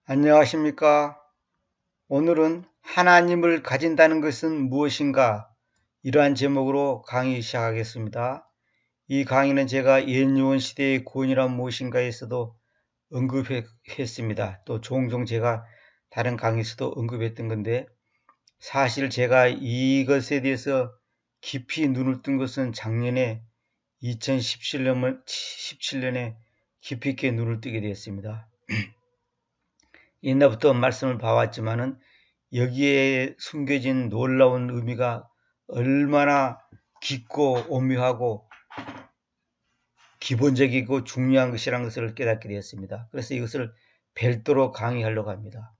안녕하십니까? 오늘은 하나님을 가진다는 것은 무엇인가? 이러한 제목으로 강의 시작하겠습니다. 이 강의는 제가 옛요원 시대의 구원이란 무엇인가에서도 언급했습니다. 또 종종 제가 다른 강의에서도 언급했던 건데, 사실 제가 이것에 대해서 깊이 눈을 뜬 것은 작년에 2017년에 깊이 있게 눈을 뜨게 되었습니다. 옛날부터 말씀을 봐왔지만은 여기에 숨겨진 놀라운 의미가 얼마나 깊고 오묘하고 기본적이고 중요한 것이라는 것을 깨닫게 되었습니다. 그래서 이것을 별도로 강의하려고 합니다.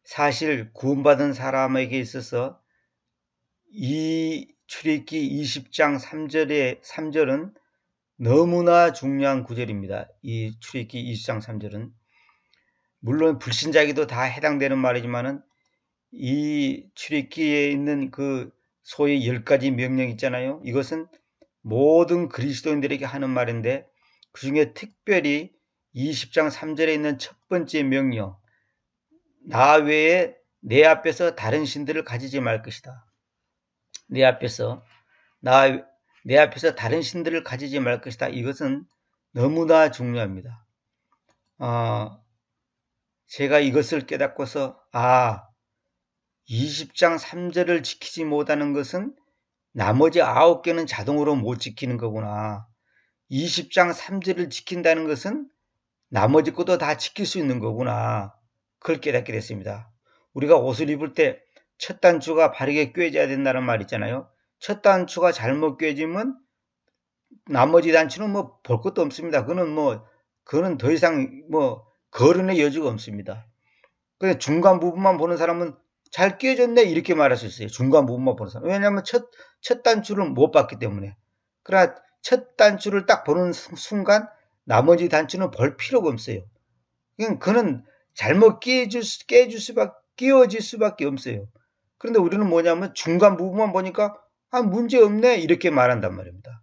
사실 구원받은 사람에게 있어서 이 출애굽기 20장 3절은 너무나 중요한 구절입니다. 이 출애굽기 20장 3절은 물론 불신자에게도 다 해당되는 말이지만은 이 출애굽기에 있는 그 소위 10가지 명령 있잖아요. 이것은 모든 그리스도인들에게 하는 말인데 그 중에 특별히 20장 3절에 있는 첫 번째 명령, 나 외에 내 앞에서 다른 신들을 가지지 말 것이다. 내 앞에서 다른 신들을 가지지 말 것이다. 이것은 너무나 중요합니다. 제가 이것을 깨닫고서 20장 3절을 지키지 못하는 것은 나머지 9개는 자동으로 못 지키는 거구나. 20장 3절을 지킨다는 것은 나머지 것도 다 지킬 수 있는 거구나. 그걸 깨닫게 됐습니다. 우리가 옷을 입을 때 첫 단추가 바르게 꿰져야 된다는 말 있잖아요. 첫 단추가 잘못 꿰지면 나머지 단추는 뭐 볼 것도 없습니다. 그거는 더 이상 거론의 여지가 없습니다. 그래서 중간 부분만 보는 사람은 잘 끼워졌네 이렇게 말할 수 있어요. 중간 부분만 보는 사람. 왜냐하면 첫 단추를 못 봤기 때문에. 그러나 첫 단추를 딱 보는 순간 나머지 단추는 볼 필요가 없어요. 그는 잘못 끼워질 수밖에 없어요. 그런데 우리는 뭐냐면 중간 부분만 보니까 문제 없네 이렇게 말한단 말입니다.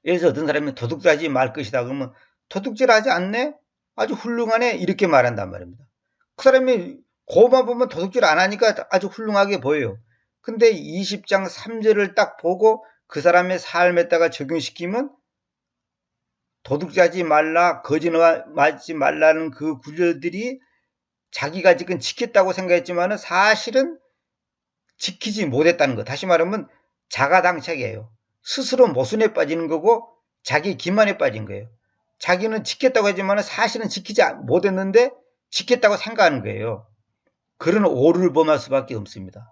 예를 들어서 어떤 사람이 도둑질하지 말 것이다 그러면 도둑질하지 않네? 아주 훌륭하네 이렇게 말한단 말입니다. 그 사람이 그것만 보면 도둑질 안 하니까 아주 훌륭하게 보여요. 근데 20장 3절을 딱 보고 그 사람의 삶에다가 적용시키면 도둑질하지 말라, 거짓말하지 말라는 그 구절들이 자기가 지금 지켰다고 생각했지만 사실은 지키지 못했다는 거. 다시 말하면 자가당착이에요. 스스로 모순에 빠지는 거고 자기 기만에 빠진 거예요. 자기는 지켰다고 하지만 사실은 지키지 못했는데 지켰다고 생각하는 거예요. 그런 오류를 범할 수밖에 없습니다.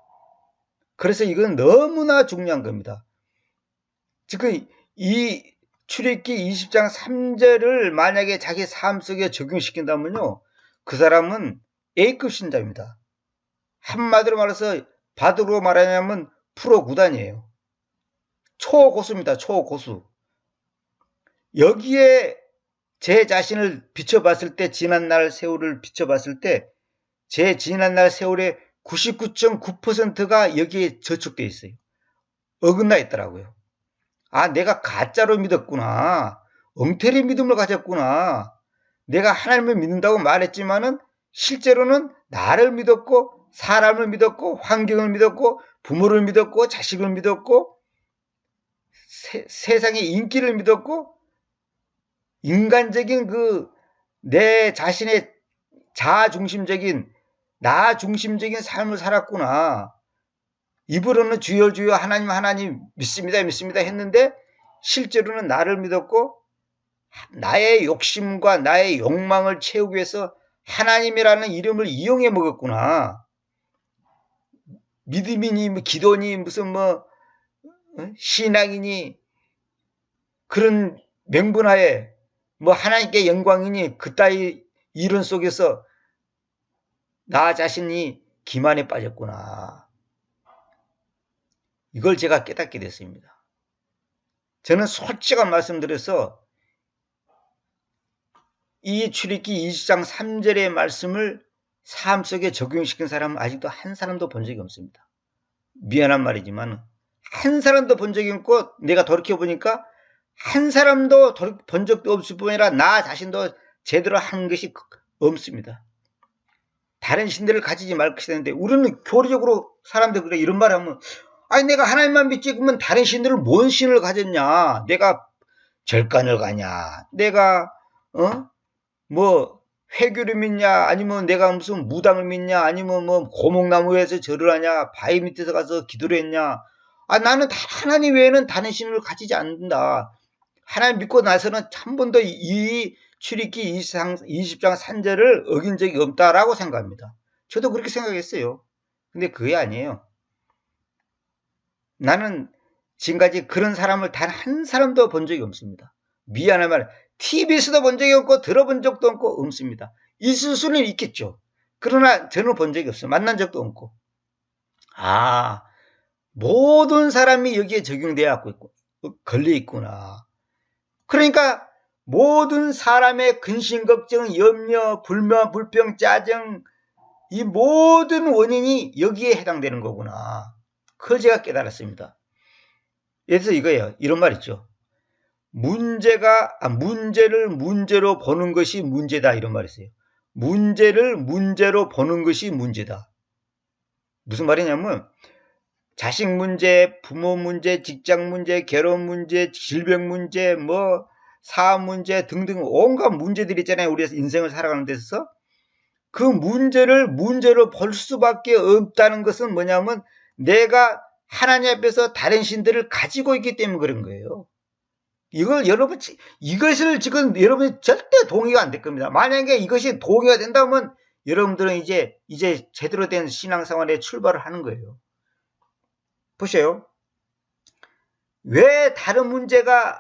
그래서 이건 너무나 중요한 겁니다. 지금 이 출애굽기 20장 3절을 만약에 자기 삶 속에 적용시킨다면요. 그 사람은 A급 신자입니다. 한마디로 말해서 바둑으로 말하냐면 프로 구단이에요. 초고수입니다. 초고수. 여기에 제 자신을 비춰봤을 때 지난날 세월을 비춰봤을 때 제 지난날 세월의 99.9%가 여기에 저축되어 있어요. 어긋나 있더라고요. 내가 가짜로 믿었구나. 엉터리 믿음을 가졌구나. 내가 하나님을 믿는다고 말했지만은 실제로는 나를 믿었고 사람을 믿었고 환경을 믿었고 부모를 믿었고 자식을 믿었고 세상의 인기를 믿었고 인간적인 내 자신의 자아중심적인 나 중심적인 삶을 살았구나. 입으로는 주여 주여 하나님 믿습니다 했는데 실제로는 나를 믿었고 나의 욕심과 나의 욕망을 채우기 위해서 하나님이라는 이름을 이용해 먹었구나. 믿음이니 기도니 무슨 신앙이니 그런 명분하에 하나님께 영광이니 그따위 이론 속에서 나 자신이 기만에 빠졌구나. 이걸 제가 깨닫게 됐습니다. 저는 솔직한 말씀드려서 이 출애굽기 20장 3절의 말씀을 삶 속에 적용시킨 사람은 아직도 한 사람도 본 적이 없습니다. 미안한 말이지만 한 사람도 본 적이 없고 내가 돌이켜보니까 한 사람도 본 적도 없을 뿐 아니라 나 자신도 제대로 한 것이 없습니다. 다른 신들을 가지지 말 것이다 했는데 우리는 교리적으로 사람들 그래 이런 말 하면 아니 내가 하나님만 믿지 그러면 다른 신들을 뭔 신을 가졌냐? 내가 절간을 가냐? 내가 뭐 회교를 믿냐? 아니면 내가 무슨 무당을 믿냐? 아니면 뭐 고목나무에서 절을 하냐? 바위 밑에서 가서 기도를 했냐? 아 나는 하나님 외에는 다른 신을 가지지 않는다. 하나님 믿고 나서는 한 번도 이 출애굽기 20장 3절을 어긴 적이 없다라고 생각합니다. 저도 그렇게 생각했어요. 근데 그게 아니에요. 나는 지금까지 그런 사람을 단 한 사람도 본 적이 없습니다. 미안한 말, TV에서도 본 적이 없고 들어본 적도 없고 없습니다. 있을 수는 있겠죠. 그러나 저는 본 적이 없어요. 만난 적도 없고. 아, 모든 사람이 여기에 적용되어 있고 걸려 있구나. 그러니까 모든 사람의 근심, 걱정, 염려, 불만, 불평, 짜증 이 모든 원인이 여기에 해당되는 거구나. 그걸 제가 깨달았습니다. 그래서 이거예요. 이런 말 있죠. 문제를 문제로 보는 것이 문제다. 이런 말 있어요. 문제를 문제로 보는 것이 문제다. 무슨 말이냐면 자식 문제, 부모 문제, 직장 문제, 결혼 문제, 질병 문제, 뭐 사업 문제 등등 온갖 문제들이 있잖아요. 우리 인생을 살아가는 데 있어서. 그 문제를 문제로 볼 수밖에 없다는 것은 뭐냐면 내가 하나님 앞에서 다른 신들을 가지고 있기 때문에 그런 거예요. 이것을 지금 여러분이 절대 동의가 안 될 겁니다. 만약에 이것이 동의가 된다면 여러분들은 이제 제대로 된 신앙생활에 출발을 하는 거예요. 보세요. 왜 다른 문제가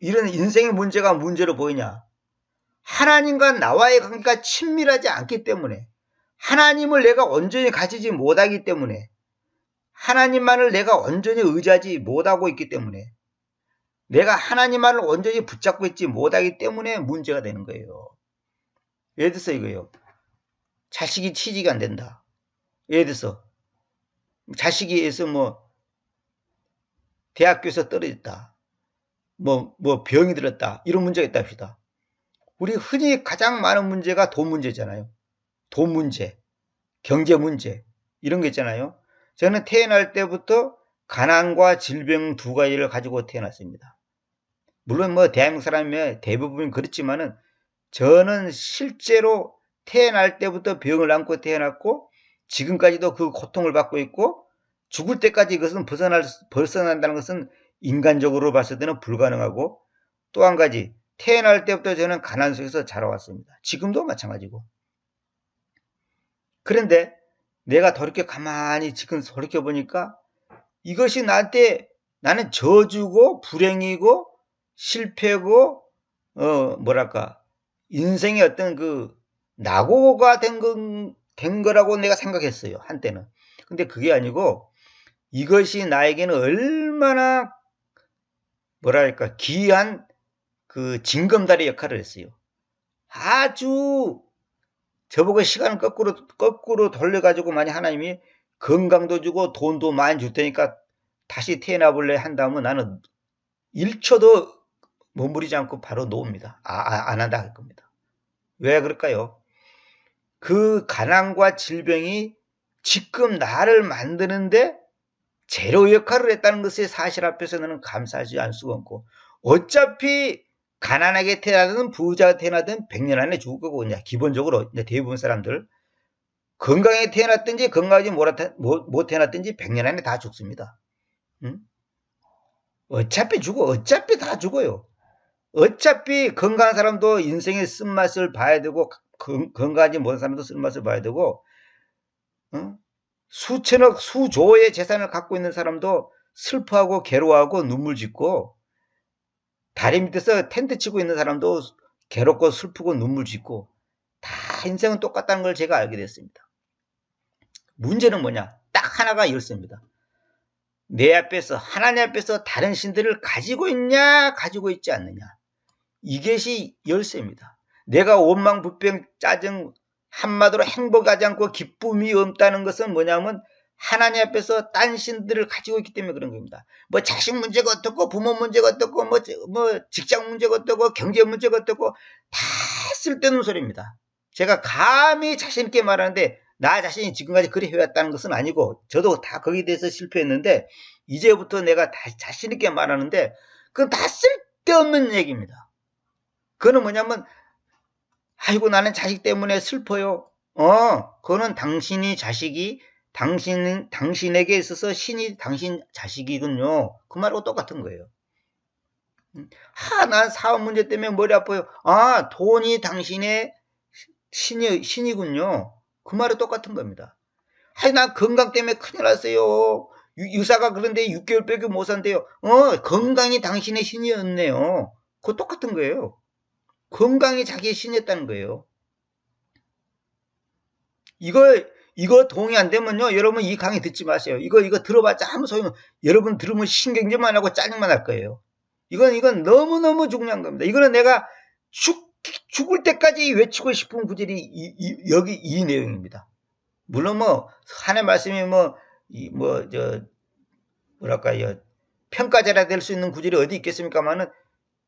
이런 인생의 문제가 문제로 보이냐? 하나님과 나와의 관계가 친밀하지 않기 때문에 하나님을 내가 온전히 가지지 못하기 때문에 하나님만을 내가 온전히 의지하지 못하고 있기 때문에 내가 하나님만을 온전히 붙잡고 있지 못하기 때문에 문제가 되는 거예요. 예를 들어서 이거예요. 자식이 취직이 안 된다. 예를 들어서 자식이에서 뭐 대학교에서 떨어졌다. 뭐 병이 들었다. 이런 문제가 있다 합시다. 우리 흔히 가장 많은 문제가 돈 문제잖아요. 돈 문제, 경제 문제 이런 게 있잖아요. 저는 태어날 때부터 가난과 질병 두 가지를 가지고 태어났습니다. 물론 뭐 대한민국 사람이 대부분 그렇지만은 저는 실제로 태어날 때부터 병을 안고 태어났고 지금까지도 그 고통을 받고 있고 죽을 때까지 이것은 벗어난다는 것은 인간적으로 봤을 때는 불가능하고 또 한 가지 태어날 때부터 저는 가난 속에서 자라왔습니다. 지금도 마찬가지고. 그런데 내가 돌이켜 가만히 지금 돌이켜보니까 이것이 나는 저주고 불행이고 실패고 인생의 어떤 그 낙오가 된 거라고 내가 생각했어요. 한때는. 근데 그게 아니고 이것이 나에게는 얼마나 귀한 그 징검다리 역할을 했어요. 아주 저보고 시간을 거꾸로 돌려가지고 만약 하나님이 건강도 주고 돈도 많이 줄 테니까 다시 태어나 볼래 한다면 나는 1초도 머무르지 않고 바로 놓습니다. 안 한다 할 겁니다. 왜 그럴까요? 그 가난과 질병이 지금 나를 만드는데 재료 역할을 했다는 것의 사실 앞에서 나는 감사하지 않을 수가 없고 어차피 가난하게 태어나든 부자가 태어나든 100년 안에 죽을 거고 기본적으로 대부분 사람들 건강하게 태어났든지 건강하지 못 태어났든지 100년 안에 다 죽습니다. 어차피 다 죽어요. 어차피 건강한 사람도 인생의 쓴맛을 봐야 되고 건강하지 못한 사람도 쓴맛을 봐야 되고 수천억 수조의 재산을 갖고 있는 사람도 슬퍼하고 괴로워하고 눈물 짓고 다리 밑에서 텐트 치고 있는 사람도 괴롭고 슬프고 눈물 짓고 다 인생은 똑같다는 걸 제가 알게 됐습니다. 문제는 뭐냐? 딱 하나가 열쇠입니다. 내 앞에서 하나님 앞에서 다른 신들을 가지고 있냐 가지고 있지 않느냐. 이것이 열쇠입니다. 내가 원망 불평 짜증 한마디로 행복하지 않고 기쁨이 없다는 것은 뭐냐면 하나님 앞에서 딴 신들을 가지고 있기 때문에 그런 겁니다. 뭐 자식 문제가 어떻고 부모 문제가 어떻고 뭐 직장 문제가 어떻고 경제 문제가 어떻고 다 쓸데없는 소리입니다. 제가 감히 자신 있게 말하는데 나 자신이 지금까지 그리 해왔다는 것은 아니고 저도 다 거기에 대해서 실패했는데 이제부터 내가 다시 자신 있게 말하는데 그건 다 쓸데없는 얘기입니다. 그거는 뭐냐면 아이고 나는 자식 때문에 슬퍼요. 그거는 당신이 자식이 당신에게 있어서 신이 당신 자식이군요. 그 말하고 똑같은 거예요. 난 사업 문제 때문에 머리 아파요. 돈이 당신의 신이군요. 그 말이 똑같은 겁니다. 난 건강 때문에 큰일 났어요. 의사가 그런데 6개월밖에 못 산대요. 건강이 당신의 신이었네요. 그거 똑같은 거예요. 건강이 자기의 신이었다는 거예요. 이거 동의 안 되면요, 여러분 이 강의 듣지 마세요. 이거 들어봤자 아무 소용, 여러분 들으면 신경질만 하고 짜증만 날 거예요. 이건 너무너무 중요한 겁니다. 이거는 내가 죽을 때까지 외치고 싶은 구절이 여기 이 내용입니다. 물론 하나의 말씀이 평가자라 될 수 있는 구절이 어디 있겠습니까만은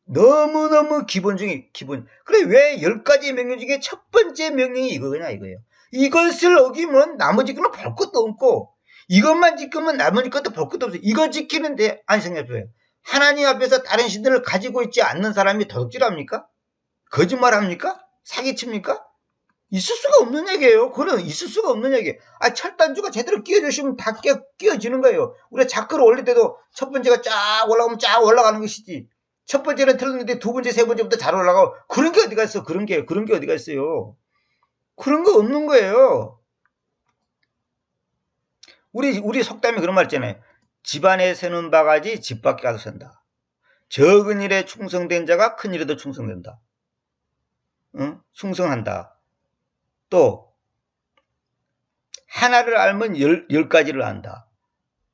너무너무 기본 중에 기본. 그래, 왜 10가지 명령 중에 첫 번째 명령이 이거냐, 이거예요. 이것을 어기면 나머지 거는 볼 것도 없고, 이것만 지키면 나머지 것도 볼 것도 없어요. 이거 지키는데, 아니, 생각해보세요. 하나님 앞에서 다른 신들을 가지고 있지 않는 사람이 도둑질합니까? 거짓말합니까? 사기칩니까? 있을 수가 없는 얘기예요. 그건 있을 수가 없는 얘기예요. 철단주가 제대로 끼워주시면 다 끼워지는 거예요. 우리가 자크를 올릴 때도 첫 번째가 쫙 올라가면 쫙 올라가는 것이지. 첫 번째는 틀렸는데 두 번째, 세 번째부터 잘 올라가고, 그런 게 어디가 있어? 그런 게 어디가 있어요? 그런 거 없는 거예요. 우리 속담에 그런 말 있잖아요. 집안에 새는 바가지 집 밖에 가서 샌다. 적은 일에 충성된 자가 큰 일에도 충성된다. 충성한다. 또 하나를 알면 10가지를 안다.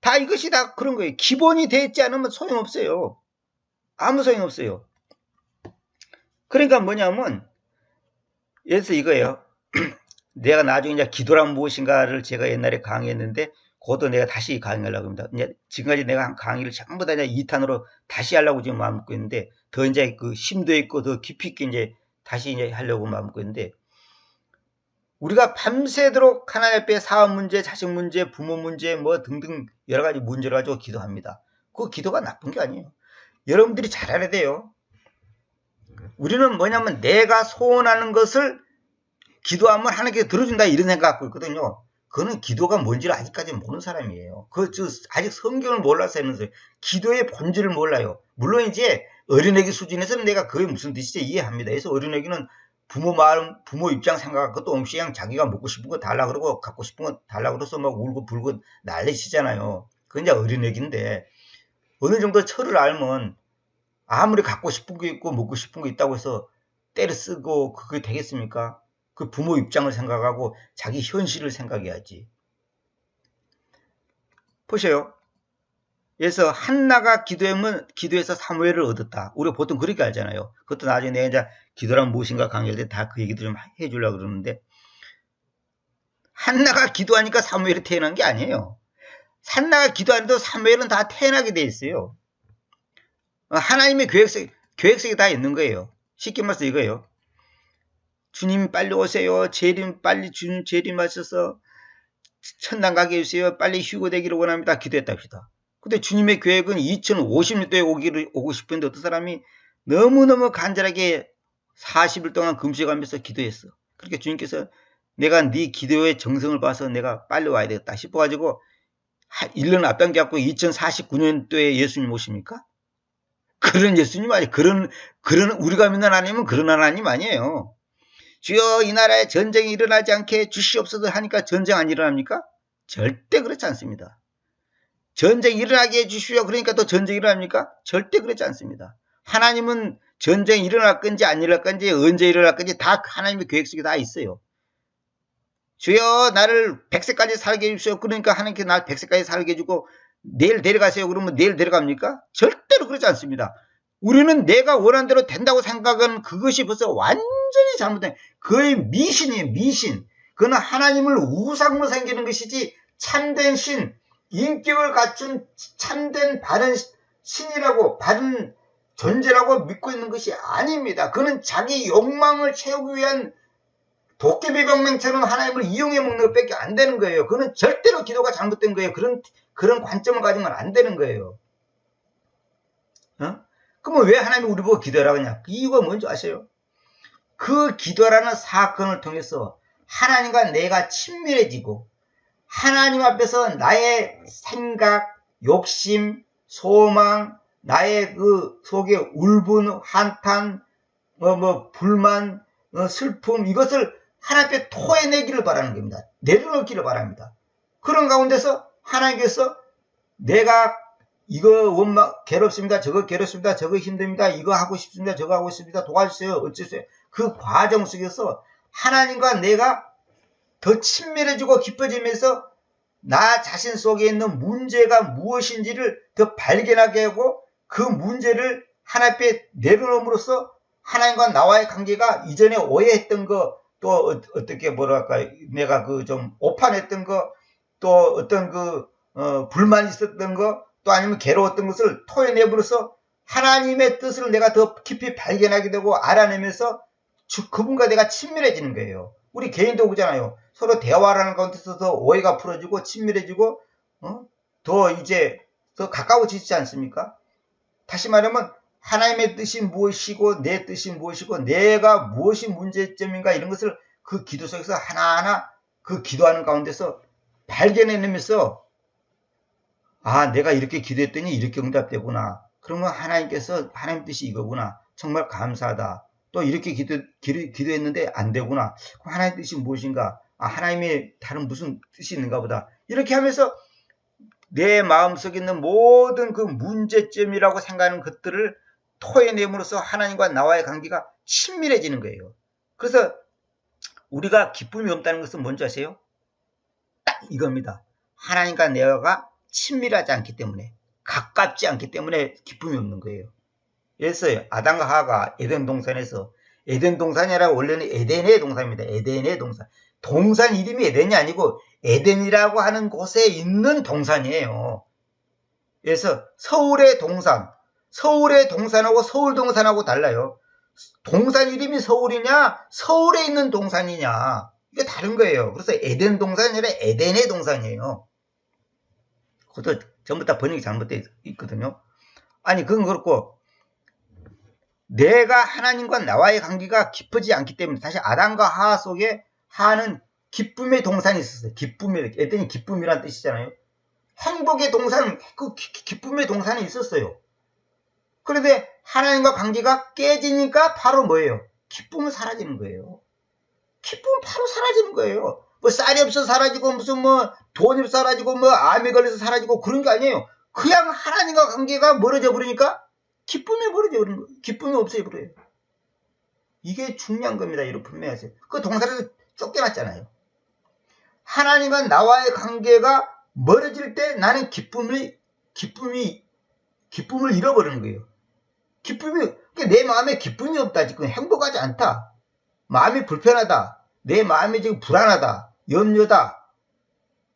다 이것이 다 그런 거예요. 기본이 되어 있지 않으면 소용없어요. 아무 소용없어요. 그러니까 뭐냐면 예를 들어서 이거예요. 내가 나중에 이제 기도란 무엇인가를 제가 옛날에 강의했는데 그것도 내가 다시 강의하려고 합니다. 이제 지금까지 내가 한 강의를 전부 다 이제 2탄으로 다시 하려고 지금 마음 먹고 있는데 더 이제 그 심도 있고 더 깊이 있게 이제 다시 이제 하려고 마음 먹고 있는데 우리가 밤새도록 하나님 앞에 사업 문제, 자식 문제, 부모 문제 뭐 등등 여러 가지 문제를 가지고 기도합니다. 그 기도가 나쁜 게 아니에요. 여러분들이 잘 알아야 돼요. 우리는 뭐냐면 내가 소원하는 것을 기도하면 하나님께 들어준다 이런 생각 갖고 있거든요. 그거는 기도가 뭔지를 아직까지 모르는 사람이에요. 아직 성경을 몰라서 하는 거예요. 기도의 본질을 몰라요. 물론 이제 어린애기 수준에서는 내가 그게 무슨 뜻인지 이해합니다. 그래서 어린애기는 부모 마음, 부모 입장 생각할 것도 없이 그냥 자기가 먹고 싶은 거 달라 그러고 갖고 싶은 거 달라 그래서 막 울고 불고 난리치잖아요. 그건 이제 어린애기인데 어느 정도 철을 알면 아무리 갖고 싶은 거 있고 먹고 싶은 거 있다고 해서 때려 쓰고 그게 되겠습니까? 그 부모 입장을 생각하고 자기 현실을 생각해야지. 보세요. 그래서 한나가 기도해서 사무엘을 얻었다. 우리가 보통 그렇게 알잖아요. 그것도 나중에 내가 이제 기도란 무엇인가 강의할 때 다 그 얘기도 좀 해주려고 그러는데 한나가 기도하니까 사무엘이 태어난 게 아니에요. 한나가 기도하는데도 사무엘은 다 태어나게 돼 있어요. 하나님의 계획색이 다 있는 거예요. 쉽게 말해서 이거예요. 주님 빨리 오세요. 빨리 주님 재림하셔서 천당 가게 해주세요. 빨리 휴거되기를 원합니다. 기도했다 합시다. 근데 주님의 계획은 2050년도에 오고 싶은데 어떤 사람이 너무너무 간절하게 40일 동안 금식하면서 기도했어. 그렇게 주님께서 내가 네 기도의 정성을 봐서 내가 빨리 와야 되겠다 싶어가지고 1년 앞당겨갖고 2049년도에 예수님 오십니까? 그런 예수님 아니에요. 그런 우리가 믿는 하나님은 그런 하나님 아니에요. 주여 이 나라에 전쟁이 일어나지 않게 주시옵소서 하니까 전쟁 안 일어납니까? 절대 그렇지 않습니다. 전쟁 일어나게 해주시오 그러니까 또 전쟁이 일어납니까? 절대 그렇지 않습니다. 하나님은 전쟁이 일어날 건지 안 일어날 건지 언제 일어날 건지 다 하나님의 계획 속에 다 있어요. 주여 나를 100세까지 살게 해주시오 그러니까 하나님께 날 100세까지 살게 해주고 내일 데려가세요 그러면 내일 데려갑니까? 절대로 그렇지 않습니다. 우리는 내가 원하는 대로 된다고 생각하는 그것이 벌써 완전히 잘못된 그의 미신이에요. 미신. 그는 하나님을 우상으로 생기는 것이지 참된 신, 인격을 갖춘 참된 바른 신이라고 바른 존재라고 믿고 있는 것이 아닙니다. 그는 자기 욕망을 채우기 위한 도깨비 병맹처럼 하나님을 이용해 먹는 것밖에 안 되는 거예요. 그는 절대로 기도가 잘못된 거예요. 그런 관점을 가지면 안 되는 거예요. 그러면 왜 하나님이 우리 보고 기도하라고 하냐? 그 이유가 뭔지 아세요? 그 기도라는 사건을 통해서 하나님과 내가 친밀해지고 하나님 앞에서 나의 생각, 욕심, 소망, 나의 그 속에 울분, 한탄, 불만, 슬픔, 이것을 하나님 앞에 토해내기를 바라는 겁니다. 내려놓기를 바랍니다. 그런 가운데서 하나님께서 내가 이거 원망 괴롭습니다. 저거 괴롭습니다. 저거 힘듭니다. 이거 하고 싶습니다. 저거 하고 싶습니다. 도와주세요. 어쩌세요. 그 과정 속에서 하나님과 내가 더 친밀해지고 깊어지면서 나 자신 속에 있는 문제가 무엇인지를 더 발견하게 하고 그 문제를 하나님 앞에 내려놓음으로써 하나님과 나와의 관계가 이전에 오해했던 거, 또 어떻게 뭐랄까 내가 그 좀 오판했던 거, 또 어떤 불만이 있었던 거, 또 아니면 괴로웠던 것을 토해내버려서 하나님의 뜻을 내가 더 깊이 발견하게 되고 알아내면서 그분과 내가 친밀해지는 거예요. 우리 개인도 그러잖아요. 서로 대화라는 가운데서 더 오해가 풀어지고 친밀해지고 더 이제 더 가까워지지 않습니까? 다시 말하면 하나님의 뜻이 무엇이고 내 뜻이 무엇이고 내가 무엇이 문제점인가 이런 것을 그 기도 속에서 하나하나 그 기도하는 가운데서 발견해내면서 아, 내가 이렇게 기도했더니 이렇게 응답되구나. 그러면 하나님께서 하나님 뜻이 이거구나. 정말 감사하다. 또 이렇게 기도했는데 안 되구나. 그럼 하나님 뜻이 무엇인가? 아, 하나님의 다른 무슨 뜻이 있는가 보다. 이렇게 하면서 내 마음속에 있는 모든 그 문제점이라고 생각하는 것들을 토해내므로써 하나님과 나와의 관계가 친밀해지는 거예요. 그래서 우리가 기쁨이 없다는 것은 뭔지 아세요? 딱 이겁니다. 하나님과 내가 친밀하지 않기 때문에, 가깝지 않기 때문에 기쁨이 없는 거예요. 그래서 아담과 하와가 에덴 동산에서, 에덴 동산이 아니라 원래는 에덴의 동산입니다. 에덴의 동산. 동산 이름이 에덴이 아니고 에덴이라고 하는 곳에 있는 동산이에요. 그래서 서울의 동산하고 서울 동산하고 달라요. 동산 이름이 서울이냐, 서울에 있는 동산이냐, 이게 다른 거예요. 그래서 에덴 동산이 아니라 에덴의 동산이에요. 그것도 전부 다 번역이 잘못되어 있거든요. 아니, 그건 그렇고, 내가 하나님과 나와의 관계가 깊어지지 않기 때문에, 사실 아담과 하와 속에 하와는 기쁨의 동산이 있었어요. 에덴이 기쁨이란 뜻이잖아요. 행복의 동산, 그 기쁨의 동산이 있었어요. 그런데 하나님과 관계가 깨지니까 바로 뭐예요? 기쁨은 사라지는 거예요. 기쁨은 바로 사라지는 거예요. 뭐 쌀이 없어서 사라지고 무슨 뭐 돈이 없어서 사라지고 뭐 암이 걸려서 사라지고 그런 게 아니에요. 그냥 하나님과 관계가 멀어져 버리니까 기쁨이 멀어져 버리는 거예요. 기쁨이 없어져 버려요. 이게 중요한 겁니다. 여러분 분명히 하세요. 그 동산에서 쫓겨났잖아요. 하나님과 나와의 관계가 멀어질 때 나는 기쁨을 잃어버리는 거예요. 내 마음에 기쁨이 없다. 지금 행복하지 않다. 마음이 불편하다. 내 마음이 지금 불안하다. 염려다.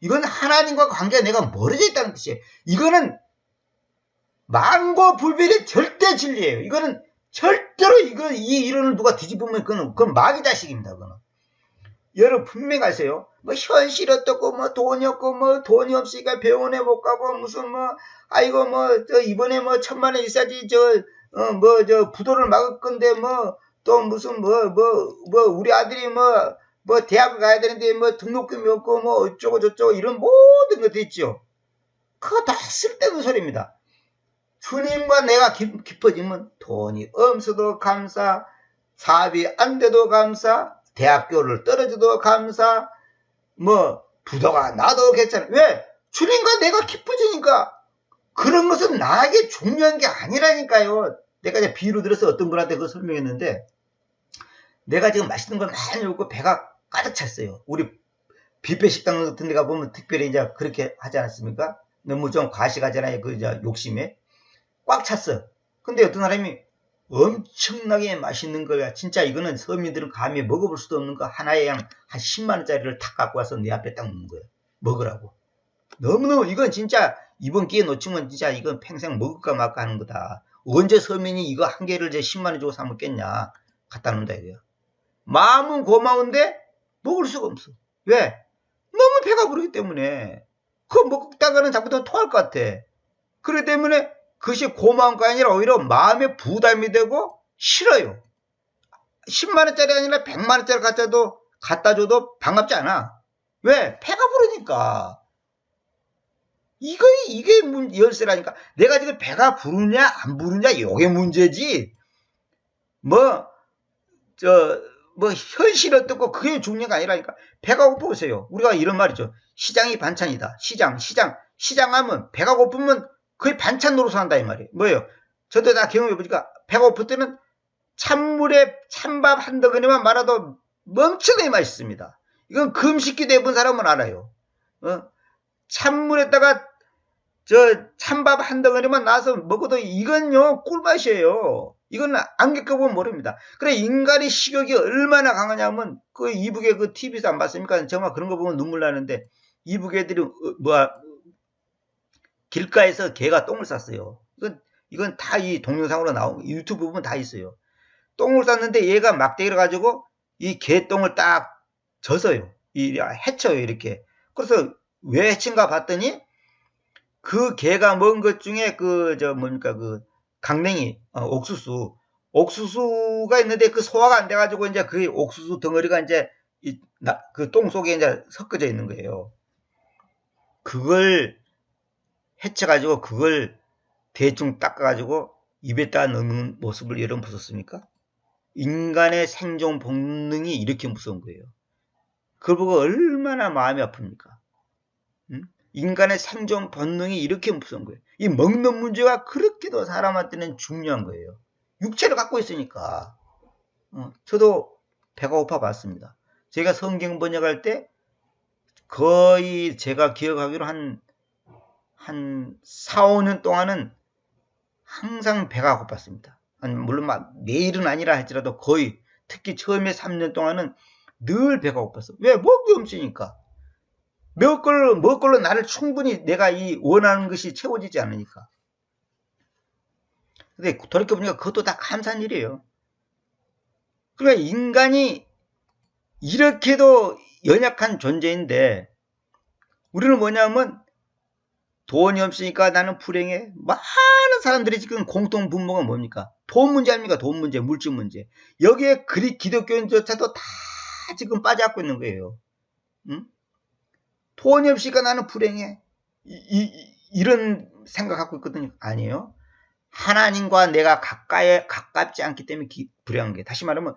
이건 하나님과 관계가 내가 멀어져 있다는 뜻이에요. 이거는 만고불변의 절대 진리예요. 이거는 절대로 이 이론을 누가 뒤집으면 그건 마귀 자식입니다. 그거는. 여러분 분명히 아세요. 뭐 현실 어떻고 뭐 돈이 없고 뭐 돈이 없으니까 병원에 못 가고 무슨 뭐 아이고 뭐 저 이번에 뭐 1,000만 원 있어야지 저 부도를 막을 건데 뭐 또 무슨 뭐 우리 아들이 뭐 대학을 가야 되는데 뭐 등록금이 없고 뭐 어쩌고 저쩌고 이런 모든 것도 있죠. 그거 다 쓸데없는 소리입니다. 주님과 내가 깊어지면 돈이 없어도 감사, 사업이 안 돼도 감사, 대학교를 떨어져도 감사, 뭐 부도가 나도 괜찮아. 왜? 주님과 내가 깊어지니까. 그런 것은 나에게 중요한 게 아니라니까요. 내가 이제 비유로 들어서 어떤 분한테 그걸 설명했는데, 내가 지금 맛있는 걸 많이 먹고 배가 가득 찼어요. 우리 뷔페 식당 같은 데 가보면 특별히 이제 그렇게 하지 않았습니까? 너무 좀 과식하잖아요. 그 이제 욕심에. 꽉 찼어. 근데 어떤 사람이 엄청나게 맛있는 거야. 진짜 이거는 서민들은 감히 먹어볼 수도 없는 거 하나에 한 10만원짜리를 탁 갖고 와서 내 앞에 딱 놓는 거예요. 먹으라고. 너무너무 이건 진짜 이번 기회 놓치면 진짜 이건 평생 먹을까 말까 하는 거다. 언제 서민이 이거 한 개를 제 10만 원 주고 사 먹겠냐. 갖다 놓는다 이거야. 마음은 고마운데 먹을 수가 없어. 왜? 너무 배가 부르기 때문에. 그거 먹다가는 자꾸도 토할 것 같아. 그렇기 때문에 그것이 고마운 거 아니라 오히려 마음에 부담이 되고 싫어요. 10만 원짜리 아니라 100만 원짜리 갖다 줘도 반갑지 않아. 왜? 배가 부르니까. 이게 열쇠라니까. 내가 지금 배가 부르냐 안 부르냐 이게 문제지. 현실 어떻고 그게 중요한 게 아니라니까. 배가 고프세요. 우리가 이런 말이죠. 시장이 반찬이다. 시장하면 배가 고프면 거의 반찬 노릇을 한다 이 말이에요. 뭐예요? 저도 다 경험해보니까 배가 고플 때는 찬물에 찬밥 한 덩어리만 말아도 멍청하게 맛있습니다. 이건 금식기도 해본 사람은 알아요. 찬물에다가 찬밥 한 덩어리만 놔서 먹어도 이건요 꿀맛이에요. 이건 안 겪어보면 모릅니다. 그래 인간의 식욕이 얼마나 강하냐면 그 이북의 그 TV에서 안 봤습니까? 정말 그런 거 보면 눈물 나는데 이북 애들이 길가에서 개가 똥을 쌌어요. 이건 다 이 동영상으로 나오고 유튜브 보면 다 있어요. 똥을 쌌는데 얘가 막대기를 가지고 이 개똥을 딱 젖어요. 해쳐요 이렇게. 그래서 왜 해친가 봤더니 그 개가 먹은 것 중에 그 강냉이 옥수수가 있는데 그 소화가 안 돼가지고 이제 그 옥수수 덩어리가 이제 그 똥 속에 이제 섞어져 있는 거예요. 그걸 해쳐가지고 그걸 대충 닦아가지고 입에다 넣는 모습을 여러분 보셨습니까? 인간의 생존 본능이 이렇게 무서운 거예요. 그걸 보고 얼마나 마음이 아픕니까? 인간의 생존 본능이 이렇게 무서운 거예요. 이 먹는 문제가 그렇게도 사람한테는 중요한 거예요. 육체를 갖고 있으니까. 저도 배가 고파 봤습니다. 제가 성경 번역할 때 거의 제가 기억하기로 한 4, 5년 동안은 항상 배가 고팠습니다. 물론 매일은 아니라 할지라도 거의 특히 처음에 3년 동안은 늘 배가 고팠어. 왜? 먹기 없으니까. 먹을 걸로 나를 충분히 내가 이 원하는 것이 채워지지 않으니까. 근데 돌이켜보니까 그것도 다 감사한 일이에요. 그러니까 인간이 이렇게도 연약한 존재인데 우리는 뭐냐면 돈이 없으니까 나는 불행해. 많은 사람들이 지금 공통 분모가 뭡니까? 돈 문제 아닙니까? 돈 문제, 물질 문제. 여기에 기독교인조차도 다 지금 빠져갖고 있는 거예요. 응? 돈이 없으니까 나는 불행해. 이런 생각 갖고 있거든요. 아니에요. 하나님과 내가 가깝지 않기 때문에 불행한 게. 다시 말하면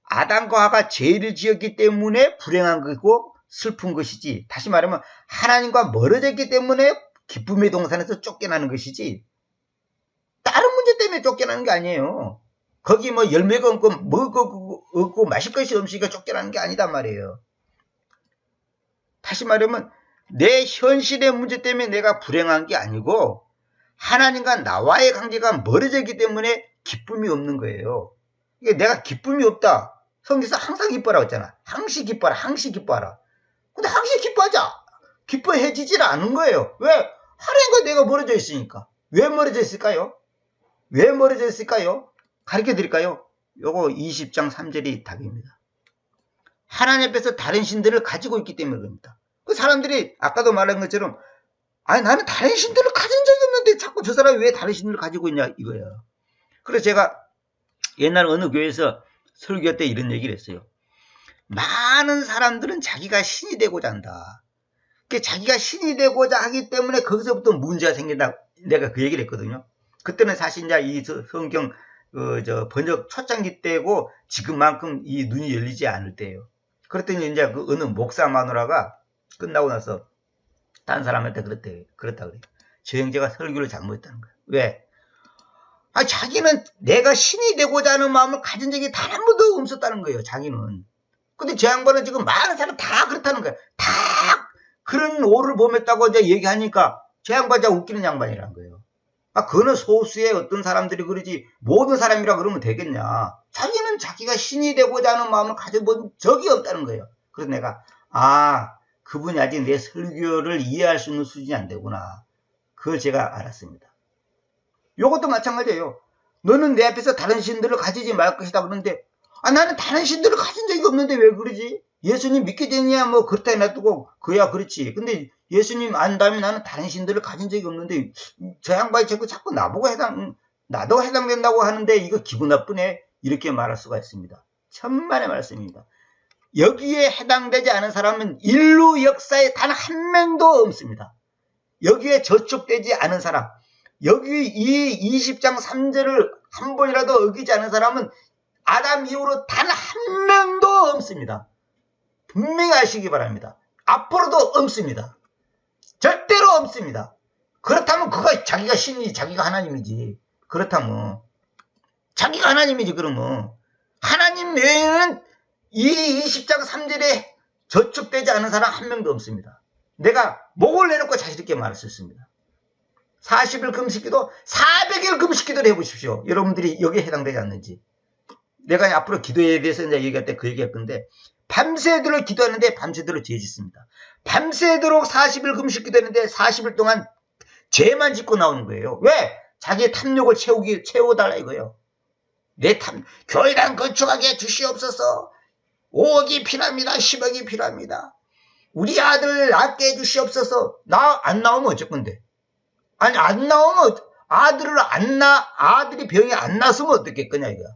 아담과 하가 죄를 지었기 때문에 불행한 거고 슬픈 것이지. 다시 말하면 하나님과 멀어졌기 때문에 기쁨의 동산에서 쫓겨나는 것이지. 다른 문제 때문에 쫓겨나는 게 아니에요. 거기 열매가 없고 먹을 거 없고 마실 것이 없으니까 쫓겨나는 게 아니단 말이에요. 다시 말하면 내 현실의 문제 때문에 내가 불행한 게 아니고 하나님과 나와의 관계가 멀어졌기 때문에 기쁨이 없는 거예요. 이게 내가 기쁨이 없다. 성경에서 항상 기뻐라고 했잖아. 항시 기뻐라. 항시 기뻐하라. 근데 항시 기뻐하자. 기뻐해지질 않은 거예요. 왜? 하나님과 내가 멀어져 있으니까. 왜 멀어져 있을까요? 왜 멀어져 있을까요? 가르쳐 드릴까요? 요거 20장 3절이 답입니다. 하나님 앞에서 다른 신들을 가지고 있기 때문에 그럽니다. 그 사람들이 아까도 말한 것처럼 아니 나는 다른 신들을 가진 적이 없는데 자꾸 저 사람이 왜 다른 신들을 가지고 있냐 이거예요. 그래서 제가 옛날 어느 교회에서 설교 때 이런 얘기를 했어요. 많은 사람들은 자기가 신이 되고자 한다. 자기가 신이 되고자 하기 때문에 거기서부터 문제가 생긴다. 내가 그 얘기를 했거든요. 그때는 사실 이제 이 성경 번역 초창기 때고 지금만큼 이 눈이 열리지 않을 때예요. 그랬더니 이제 그 어느 목사 마누라가 끝나고 나서 다른 사람한테 그랬다 그래요. 저 형제가 설교를 잘못했다는 거예요. 왜? 자기는 내가 신이 되고자 하는 마음을 가진 적이 단 한 번도 없었다는 거예요. 자기는. 근데 저 양반은 지금 많은 사람 다 그렇다는 거예요. 다 그런 오를 범했다고 이제 얘기하니까 저 양반 진짜 웃기는 양반이라는 거예요. 그거는 소수의 어떤 사람들이 그러지 모든 사람이라 그러면 되겠냐. 자기는 자기가 신이 되고자 하는 마음을 가져본 적이 없다는 거예요. 그래서 내가 그분이 아직 내 설교를 이해할 수 있는 수준이 안 되구나. 그걸 제가 알았습니다. 요것도 마찬가지예요. 너는 내 앞에서 다른 신들을 가지지 말 것이다 그러는데, 나는 다른 신들을 가진 적이 없는데 왜 그러지? 예수님 믿게 되냐 뭐 그렇다 놔두고 그야 그렇지. 근데 예수님 안다면 나는 다른 신들을 가진 적이 없는데 저 양반이 자꾸 나보고 나도 해당된다고 하는데 이거 기분 나쁘네, 이렇게 말할 수가 있습니다. 천만의 말씀입니다. 여기에 해당되지 않은 사람은 인류 역사에 단 한 명도 없습니다. 여기에 저촉되지 않은 사람, 여기 이 20장 3절을 한 번이라도 어기지 않은 사람은 아담 이후로 단 한 명도 없습니다. 분명히 아시기 바랍니다. 앞으로도 없습니다. 절대로 없습니다. 그렇다면 그가 자기가 신이지, 자기가 하나님이지. 그렇다면 자기가 하나님이지. 그러면 하나님 외에는 이 20장 3절에 저촉되지 않은 사람 한 명도 없습니다. 내가 목을 내놓고 자신있게 말할 수 있습니다. 40일 금식기도 400일 금식기도를 해보십시오. 여러분들이 여기에 해당되지 않는지. 내가 앞으로 기도에 대해서 이제 얘기할 때 그 얘기할 건데, 밤새도록 기도하는데 밤새도록 죄 짓습니다. 밤새도록 40일 금식 기도하는데 40일 동안 죄만 짓고 나오는 거예요. 왜? 자기의 탐욕을 채워달라 이거예요. 교회당 건축하게 주시옵소서. 5억이 필요합니다. 10억이 필요합니다. 우리 아들 낳게 해주시옵소서. 안 나오면 어쩔 건데? 아니, 안 나오면 아들이 병이 안 났으면 어떻겠거냐 이거야.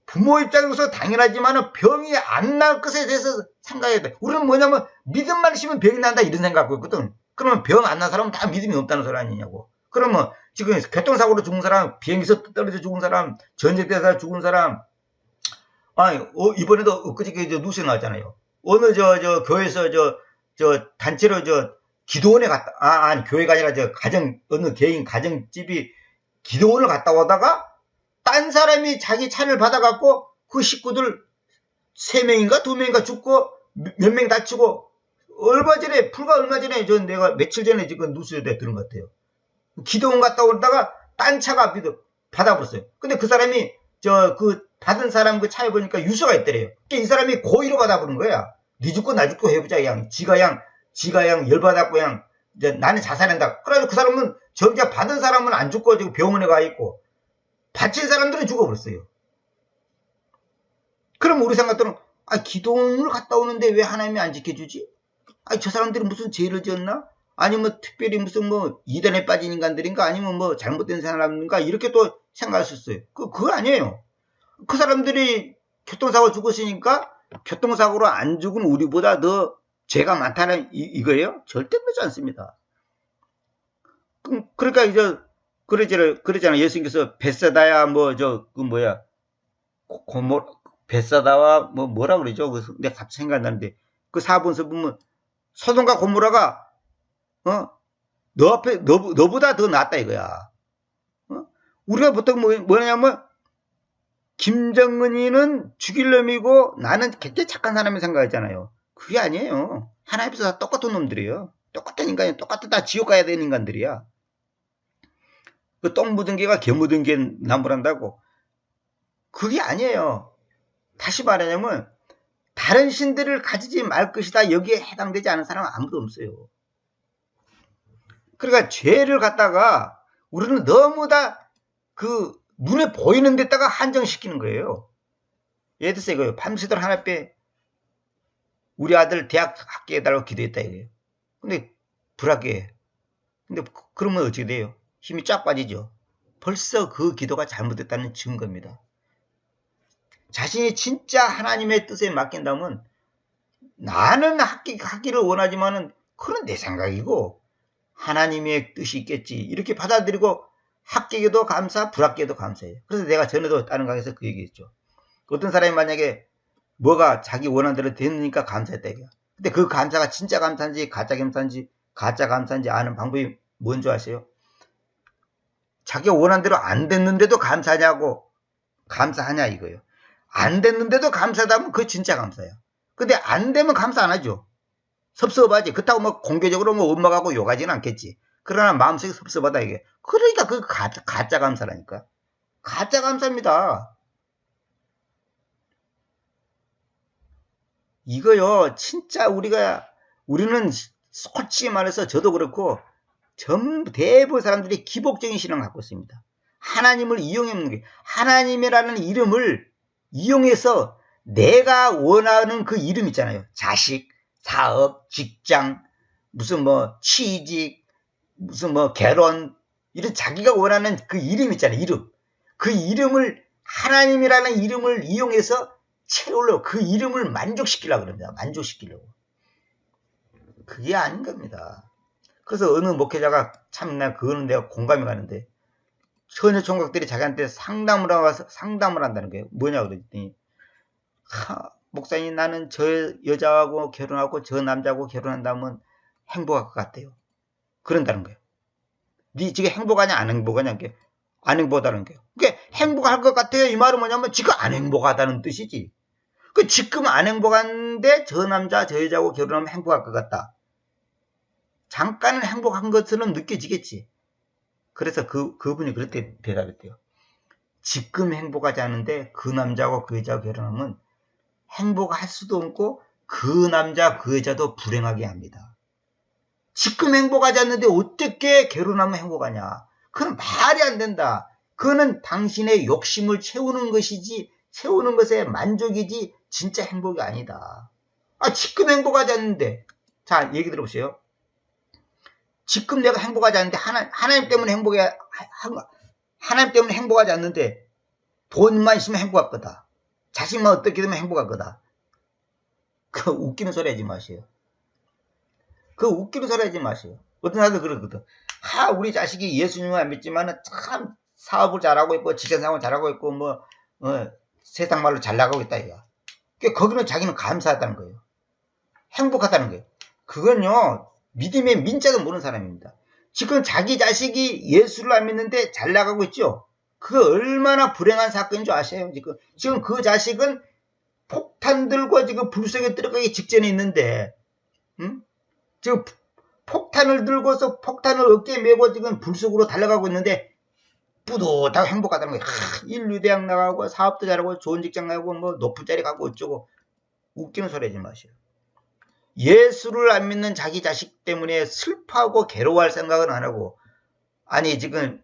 부모 입장에서 당연하지만 병이 안 날 것에 대해서 생각해야 돼. 우리는 뭐냐면 믿음만 있으면 병이 난다 이런 생각하고 있거든. 그러면 병 안 난 사람은 다 믿음이 없다는 소리 아니냐고. 그러면 지금 교통사고로 죽은 사람, 비행기에서 떨어져 죽은 사람, 전쟁때에서 죽은 사람, 이번에도 엊그저께 뉴스에 나왔잖아요. 어느 교회에서 단체로 기도원에 갔다, 교회가 아니라 어느 개인 가정집이 기도원을 갔다 오다가 딴 사람이 자기 차를 받아갖고 그 식구들 3명인가 2명인가 죽고 몇 명 다치고, 불과 얼마 전에 내가 며칠 전에 지금 뉴스에 들은 것 같아요. 기도원 갔다 오다가 딴 차가 받아버렸어요. 근데 그 사람이 그 받은 사람 그 차에 보니까 유서가 있더래요. 그러니까 이 사람이 고의로 받아버린 거야. 네 죽고 나 죽고 해보자 지가 열받았고 이제 나는 자살한다. 그래가지고 그 사람은 정작 받은 사람은 안 죽고 지금 병원에 가 있고 바친 사람들은 죽어버렸어요. 그럼 우리 생각들은 기도원을 갔다 오는데 왜 하나님이 안 지켜주지? 저 사람들이 무슨 죄를 지었나? 아니면 특별히 무슨 이단에 빠진 인간들인가? 아니면 잘못된 사람인가? 이렇게 또 생각할 수 있어요. 그거 아니에요. 그 사람들이 교통사고 죽었으니까 교통사고로 안 죽은 우리보다 더 죄가 많다는 이거예요? 절대 그렇지 않습니다. 그러니까 이제 그러잖아요. 예수님께서 벳사다야 벳사다와 뭐라 그러죠? 내가 갑자기 생각 안 나는데 그 사본서 보면 소돔과 고모라가 너보다 더 낫다 이거야. 우리가 보통 뭐냐면 김정은이는 죽일 놈이고 나는 굉장히 착한 사람이 생각하잖아요. 그게 아니에요. 하나님께서 다 똑같은 놈들이에요. 똑같은 인간이 다 지옥 가야 되는 인간들이야. 그 똥 묻은 개가 개 묻은 개 나무란다고. 그게 아니에요. 다시 말하자면 다른 신들을 가지지 말 것이다. 여기에 해당되지 않은 사람은 아무도 없어요. 그러니까 죄를 갖다가 우리는 너무 다 눈에 보이는 데다가 한정시키는 거예요. 예를 들어서 이거예요. 밤새도록 하나 빼 우리 아들 대학 합격해달라고 기도했다 이거예요. 근데 불합격해. 근데 그러면 어떻게 돼요? 힘이 쫙 빠지죠. 벌써 그 기도가 잘못됐다는 증거입니다. 자신이 진짜 하나님의 뜻에 맡긴다면 나는 하기를 원하지만은 그건 내 생각이고 하나님의 뜻이 있겠지 이렇게 받아들이고 합격에도 감사, 불합격에도 감사해요. 그래서 내가 전에도 다른 강의에서 그 얘기했죠. 어떤 사람이 만약에 뭐가 자기 원하는 대로 됐으니까 감사했다 이거야. 근데 그 감사가 진짜 감사인지 가짜 감사인지 아는 방법이 뭔지 아세요? 자기가 원하는 대로 안 됐는데도 감사하냐고 감사하냐 이거예요. 안 됐는데도 감사하다면 그게 진짜 감사야. 근데 안 되면 감사 안 하죠. 섭섭하지. 그렇다고 공개적으로 엄마하고 욕하지는 않겠지. 그러나 마음속에 섭섭하다 이게. 그러니까 그 가짜 감사라니까. 가짜 감사입니다. 이거요. 진짜 우리는 솔직히 말해서 저도 그렇고 전부 대부분 사람들이 기복적인 신앙을 갖고 있습니다. 하나님을 이용해 먹는 게, 하나님이라는 이름을 이용해서 내가 원하는 그 이름 있잖아요. 자식, 사업, 직장, 무슨 뭐 취직, 무슨 뭐 결혼, 이런 자기가 원하는 그 이름 있잖아요. 이름. 그 이름을, 하나님이라는 이름을 이용해서 채우려고, 그 이름을 만족시키려고 그럽니다. 만족시키려고. 그게 아닌 겁니다. 그래서 어느 목회자가 참, 그거는 내가 공감이 가는데, 처녀 총각들이 자기한테 상담을 한다는 거예요. 뭐냐고 그랬더니, 목사님, 나는 저 여자하고 결혼하고 저 남자하고 결혼한다면 행복할 것 같아요. 그런다는 거예요. 네 지금 행복하냐 안 행복하냐, 안 행복하다는 거예요. 그게 행복할 것 같아요. 이 말은 뭐냐면 지금 안 행복하다는 뜻이지. 그 지금 안 행복한데 저 남자 저 여자하고 결혼하면 행복할 것 같다. 잠깐은 행복한 것처럼 느껴지겠지. 그래서 그분이 그렇게 대답했대요. 지금 행복하지 않은데 그 남자하고 그 여자하고 결혼하면 행복할 수도 없고 그 남자 그 여자도 불행하게 합니다. 지금 행복하지 않는데 어떻게 결혼하면 행복하냐. 그건 말이 안 된다. 그거는 당신의 욕심을 채우는 것이지, 채우는 것에 만족이지 진짜 행복이 아니다. 지금 행복하지 않는데, 자, 얘기 들어보세요. 지금 내가 행복하지 않는데 하나님 때문에 하나님 때문에 행복하지 않는데 돈만 있으면 행복할 거다. 자식만 어떻게 되면 행복할 거다. 그 웃기는 소리 하지 마세요. 그 웃기는 소리 하지 마세요. 어떤 사람들 그러거든. 우리 자식이 예수님을 안 믿지만은 참 사업을 잘하고 있고 직장생활 잘하고 있고 세상 말로 잘 나가고 있다 이거. 그러니까 거기는 자기는 감사하다는 거예요. 행복하다는 거예요. 그건요, 믿음의 민자도 모르는 사람입니다. 지금 자기 자식이 예수를 안 믿는데 잘 나가고 있죠. 그거 얼마나 불행한 사건인 줄 아세요? 지금 그 자식은 폭탄 들고 지금 불 속에 들어가기 직전에 있는데, 지금 폭탄을 들고서 폭탄을 어깨에 메고 지금 불 속으로 달려가고 있는데 뿌듯하고 행복하다는 거예요. 인류대학 나가고 사업도 잘하고 좋은 직장 나가고 뭐 높은 자리 가고 어쩌고. 웃기는 소리 하지 마세요. 예수를 안 믿는 자기 자식 때문에 슬퍼하고 괴로워할 생각은 안 하고, 아니 지금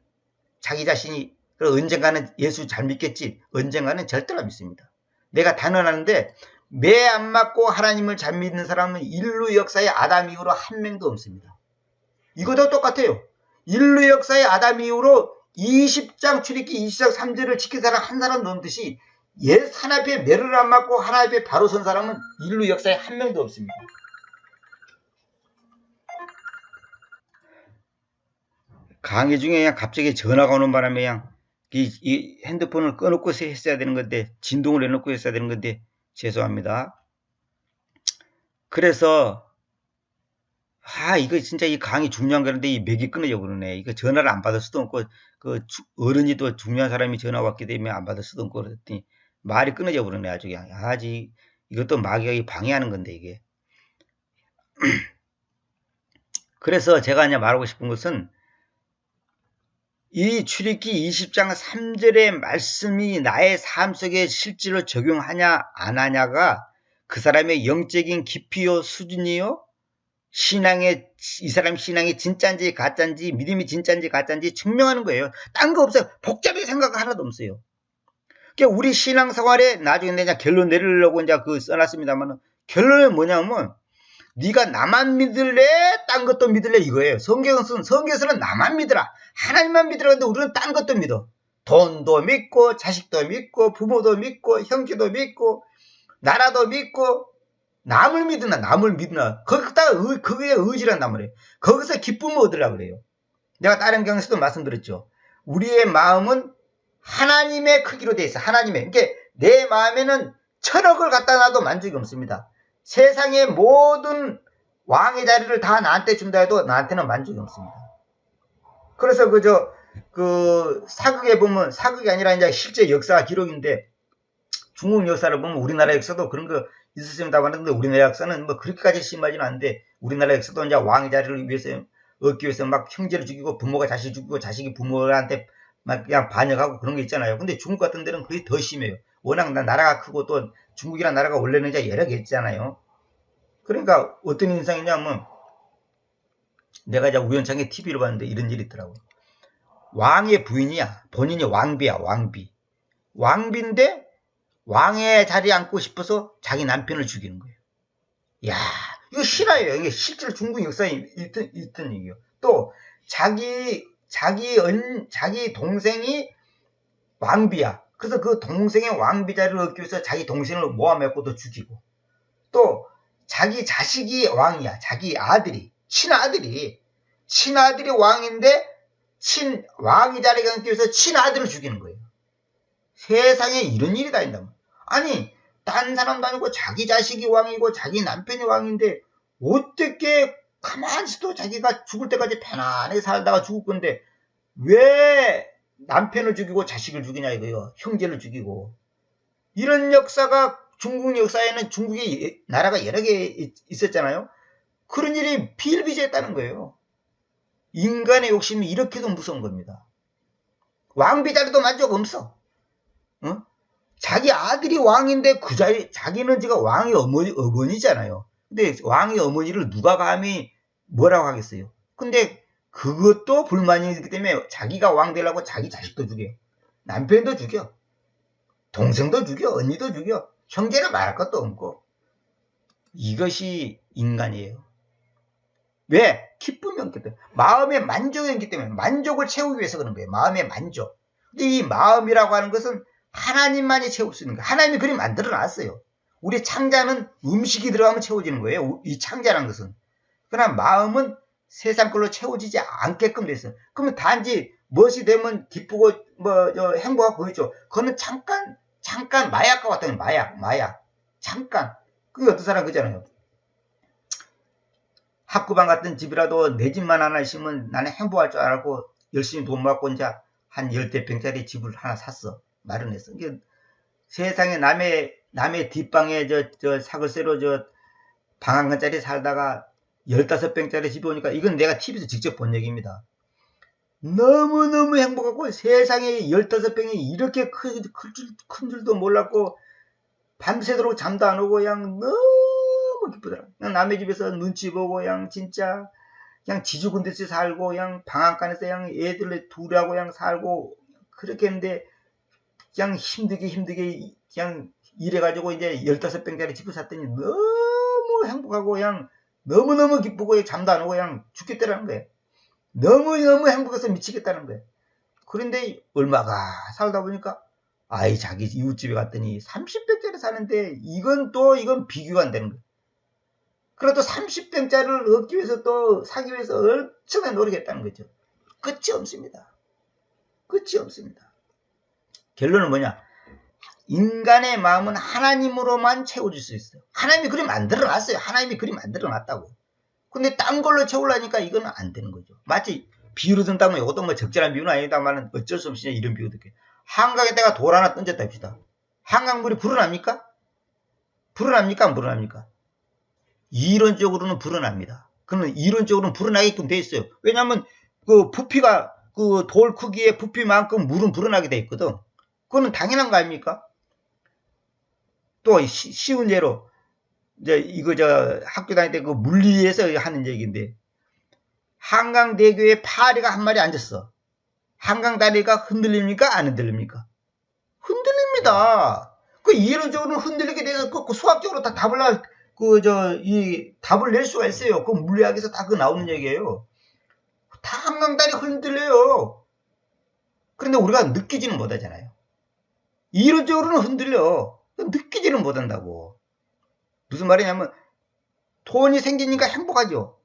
자기 자신이 언젠가는 예수 잘 믿겠지, 언젠가는 절대로 안 믿습니다. 내가 단언하는데 매 안 맞고 하나님을 잘 믿는 사람은 인류 역사의 아담 이후로 한 명도 없습니다. 이거도 똑같아요. 인류 역사의 아담 이후로 20장 출애굽기 20장 3절을 지킨 사람 한 사람도 없듯이 하나님께 매를 안 맞고 하나님께 바로 선 사람은 인류 역사에 한 명도 없습니다. 강의 중에 그냥 갑자기 전화가 오는 바람에 그냥 이 핸드폰을 꺼놓고 했어야 되는 건데, 진동을 해놓고 했어야 되는 건데 죄송합니다. 그래서 이거 진짜 이 강의 중요한 거는데 이 맥이 끊어져 버리네. 이거 전화를 안 받을 수도 없고, 그 어른이 또 중요한 사람이 전화 왔기 때문에 안 받을 수도 없고 그랬더니 말이 끊어져 버리네. 아주 그냥 이것도 마귀가 방해하는 건데 이게. 그래서 제가 그냥 말하고 싶은 것은, 이 출애굽기 20장 3절의 말씀이 나의 삶 속에 실제로 적용하냐 안 하냐가 그 사람의 영적인 깊이요 수준이요, 이 사람 신앙이 진짜인지 가짜인지, 믿음이 진짜인지 가짜인지 증명하는 거예요. 딴 거 없어요. 복잡하게 생각 하나도 없어요. 그러니까 우리 신앙생활에 나중에 내가 결론 내리려고 이제 써놨습니다만, 결론은 뭐냐면 네가 나만 믿을래 딴 것도 믿을래 이거예요. 성경에서는 나만 믿으라, 하나님만 믿으라. 근데 우리는 딴 것도 믿어. 돈도 믿고 자식도 믿고 부모도 믿고 형제도 믿고 나라도 믿고 남을 믿으나 거기다가 그게 의지란단 말이에요. 거기서 기쁨을 얻으려고 그래요. 내가 다른 경에서도 말씀드렸죠. 우리의 마음은 하나님의 크기로 돼 있어. 하나님의. 그러니까 내 마음에는 1000억을 갖다 놔도 만족이 없습니다. 세상의 모든 왕의 자리를 다 나한테 준다 해도 나한테는 만족이 없습니다. 그래서 사극에 보면, 사극이 아니라 이제 실제 역사 기록인데, 중국 역사를 보면 우리나라 역사도 그런 거 있었습니다. 하는데 우리나라 역사는 뭐 그렇게까지 심하지는 않은데, 우리나라 역사도 이제 왕의 자리를 얻기 위해서 막 형제를 죽이고 부모가 자식 죽이고 자식이 부모한테 막 그냥 반역하고 그런 게 있잖아요. 근데 중국 같은 데는 그게 더 심해요. 워낙 나라가 크고 또 중국이라는 나라가 원래는 이제 여러 개 있잖아요. 그러니까 어떤 인상이냐면, 내가 이제 우연찮게 TV를 봤는데 이런 일이 있더라고. 왕의 부인이야. 본인이 왕비야, 왕비. 왕비인데 왕의 자리에 앉고 싶어서 자기 남편을 죽이는 거예요. 야, 이거 실화예요. 이게 실제로 중국 역사에 있던 얘기예요. 또 자기 동생이 왕비야. 그래서 그 동생의 왕비 자리를 얻기 위해서 자기 동생을 모아맺고 또 죽이고, 또 자기 자식이 왕이야. 자기 아들이, 친아들이 왕인데 왕이 자리에 앉기 위해서 친아들을 죽이는 거예요. 세상에 이런 일이 다 있단 말이야. 아니, 딴 사람도 아니고 자기 자식이 왕이고 자기 남편이 왕인데 어떻게 가만히 있어도 자기가 죽을 때까지 편안하게 살다가 죽을 건데 왜 남편을 죽이고 자식을 죽이냐 이거요. 형제를 죽이고. 이런 역사가 중국 역사에는 중국의 나라가 여러 개 있었잖아요. 그런 일이 비일비재했다는 거예요. 인간의 욕심이 이렇게도 무서운 겁니다. 왕비 자리도 만족 없어. 어? 자기 아들이 왕인데 그 자리, 자기는 지금 왕의 어머니잖아요. 근데 왕의 어머니를 누가 감히 뭐라고 하겠어요. 근데 그것도 불만이기 때문에 자기가 왕 되려고 자기 자식도 죽여. 남편도 죽여. 동생도 죽여. 언니도 죽여. 형제는 말할 것도 없고. 이것이 인간이에요. 왜? 기쁨이 없기 때문에. 마음의 만족이 없기 때문에. 만족을 채우기 위해서 그런 거예요. 마음의 만족. 근데 이 마음이라고 하는 것은 하나님만이 채울 수 있는 거예요. 하나님이 그리 만들어 놨어요. 우리 창자는 음식이 들어가면 채워지는 거예요. 이 창자라는 것은. 그러나 마음은 세상 걸로 채워지지 않게끔 됐어요. 그러면 단지 무엇이 되면 기쁘고 행복하고 보이죠. 그거는 잠깐 마약과 같은 마약. 잠깐. 그게 어떤 사람 그잖아요. 학구방 같은 집이라도 내 집만 하나 있으면 나는 행복할 줄 알고 열심히 돈 모았고 이제 한 10대평짜리 집을 하나 샀어. 마련했어. 세상에 남의 뒷방에 사글세로 방 한 칸짜리 살다가 15평짜리 집에 오니까 이건 내가 TV에서 직접 본 얘기입니다. 너무너무 행복하고 세상에 15평이 이렇게 큰 줄도 몰랐고 밤새도록 잠도 안 오고 그냥 너무 기쁘더라. 그냥 남의 집에서 눈치 보고 그냥 진짜 그냥 지주군데서 살고 그냥 방 한 칸에서 그냥 애들 둘하고 그냥 살고 그렇게 했는데 그냥 힘들게 그냥 일해가지고 이제 15평짜리 집을 샀더니 너무 행복하고 그냥 너무너무 기쁘고 잠도 안 오고 그냥 죽겠다라는 거예요. 너무너무 행복해서 미치겠다는 거예요. 그런데 얼마가 살다 보니까 아이 자기 이웃집에 갔더니 30평짜리 사는데 이건 비교가 안 되는 거예요. 그래도 30평짜리를 얻기 위해서 또 사기 위해서 얼마나 노력했다는 거죠. 끝이 없습니다. 끝이 없습니다. 결론은 뭐냐? 인간의 마음은 하나님으로만 채워질 수 있어요. 하나님이 그리 만들어놨어요. 하나님이 그리 만들어놨다고. 근데 딴 걸로 채우려니까 이건 안 되는 거죠. 마치 비유로 든다면 이것도 뭐 적절한 비유는 아니다만 어쩔 수 없이 이런 비유도 이렇게. 한강에다가 돌 하나 던졌다 합시다. 한강물이 불어납니까? 불어납니까? 안 불어납니까? 이론적으로는 불어납니다. 그러면 이론적으로는 불어나게끔 돼 있어요. 왜냐하면 그 부피가 그 돌 크기의 부피만큼 물은 불어나게 돼 있거든. 그거는 당연한 거 아닙니까? 또 쉬운 예로 이제 이거 학교 다닐 때 그 물리에서 하는 얘기인데 한강대교에 파리가 한 마리 앉았어. 한강다리가 흔들립니까? 안 흔들립니까? 흔들립니다. 그 이론적으로는 흔들리게 돼서 그 수학적으로 다 답을 낼 수가 있어요. 그 물리학에서 다 그 나오는 얘기예요. 다 한강다리 흔들려요. 그런데 우리가 느끼지는 못하잖아요. 이론적으로는 흔들려. 느끼지는 못한다고. 무슨 말이냐면 돈이 생기니까 행복하죠.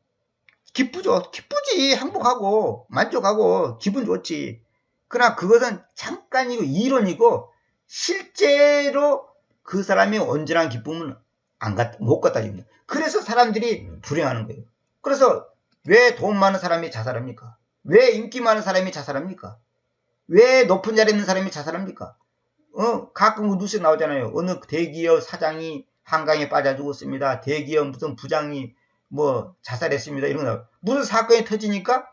기쁘죠. 기쁘지. 행복하고 만족하고 기분 좋지. 그러나 그것은 잠깐이고 이론이고 실제로 그 사람이 온전한 기쁨은 못 갖다 줍니다. 그래서 사람들이 불행하는 거예요. 그래서 왜 돈 많은 사람이 자살합니까? 왜 인기 많은 사람이 자살합니까? 왜 높은 자리에 있는 사람이 자살합니까? 가끔 뉴스에 나오잖아요. 어느 대기업 사장이 한강에 빠져 죽었습니다. 대기업 무슨 부장이 자살했습니다. 이런 거. 무슨 사건이 터지니까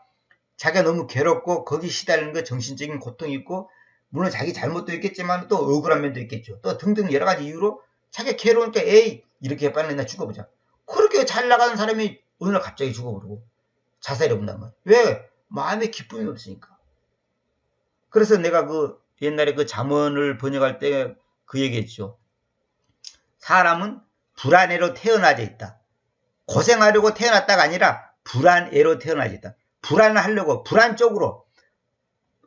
자기가 너무 괴롭고 거기 시달리는 거 정신적인 고통이 있고 물론 자기 잘못도 있겠지만 또 억울한 면도 있겠죠. 또 등등 여러 가지 이유로 자기가 괴로우니까 에이 이렇게 빨리 나 죽어보자. 그렇게 잘 나가는 사람이 어느 날 갑자기 죽어버리고 자살이 온단 말이야. 왜? 마음에 기쁨이 없으니까. 그래서 내가 그 옛날에 그 잠언을 번역할 때 그 얘기했죠. 사람은 불안해로 태어나져 있다. 고생하려고 태어났다가 아니라 불안해로 태어나져 있다. 불안을 하려고 불안 쪽으로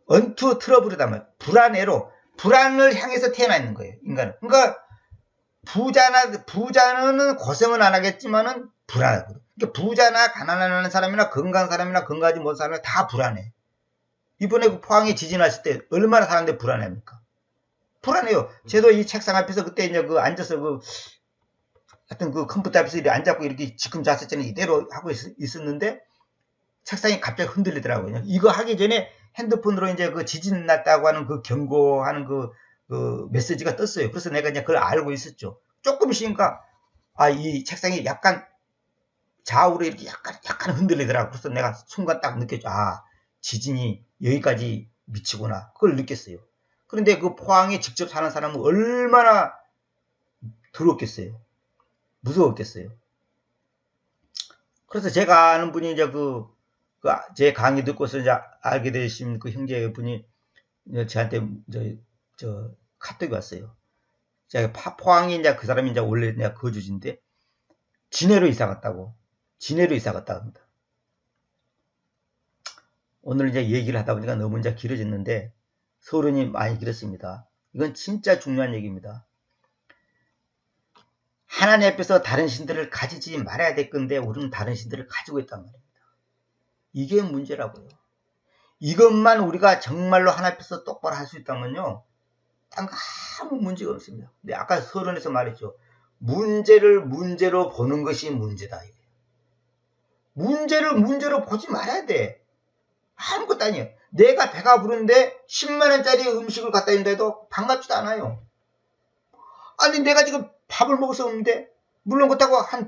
언투 트러블이다 말. 불안해로 불안을 향해서 태어나 있는 거예요. 인간은. 그러니까 부자는 고생은 안 하겠지만은 불안하거든. 그러니까 부자나 가난한 사람이나 건강한 사람이나 건강하지 못한 사람이 다 불안해. 이번에 그 포항에 지진 났을 때 얼마나 사람들이 불안합니까? 불안해요. 저도 이 책상 앞에서 그때 이제 그 앉아서 하여튼 그 컴퓨터 앞에서 이렇게 앉았고 이렇게 지금 자세처럼 이대로 하고 있었는데 책상이 갑자기 흔들리더라고요. 이거 하기 전에 핸드폰으로 이제 그 지진 났다고 하는 그 경고하는 그 메시지가 떴어요. 그래서 내가 이제 그걸 알고 있었죠. 조금 쉬니까 이 책상이 약간 좌우로 이렇게 약간 흔들리더라고. 그래서 내가 순간 딱 느꼈죠. 지진이 여기까지 미치구나. 그걸 느꼈어요. 그런데 그 포항에 직접 사는 사람은 얼마나 두렵겠어요. 무서웠겠어요. 그래서 제가 아는 분이 이제 제 강의 듣고서 이제 알게 되신 그 형제분이 저한테 저 카톡이 왔어요. 제가 포항에 이제 그 사람이 이제 원래 내가 거주지인데 진해로 이사 갔다고. 진해로 이사 갔다 합니다. 오늘 이제 얘기를 하다 보니까 너무 이제 길어졌는데 서론이 많이 길었습니다. 이건 진짜 중요한 얘기입니다. 하나님 앞에서 다른 신들을 가지지 말아야 될 건데 우리는 다른 신들을 가지고 있단 말입니다. 이게 문제라고요. 이것만 우리가 정말로 하나님 앞에서 똑바로 할 수 있다면요. 딴 거 아무 문제가 없습니다. 근데 아까 서론에서 말했죠. 문제를 문제로 보는 것이 문제다. 문제를 문제로 보지 말아야 돼. 아무것도 아니에요. 내가 배가 부른데 10만원짜리 음식을 갖다 준다해도 반갑지도 않아요. 아니 내가 지금 밥을 먹을 수 없는데 물론 그렇다고 한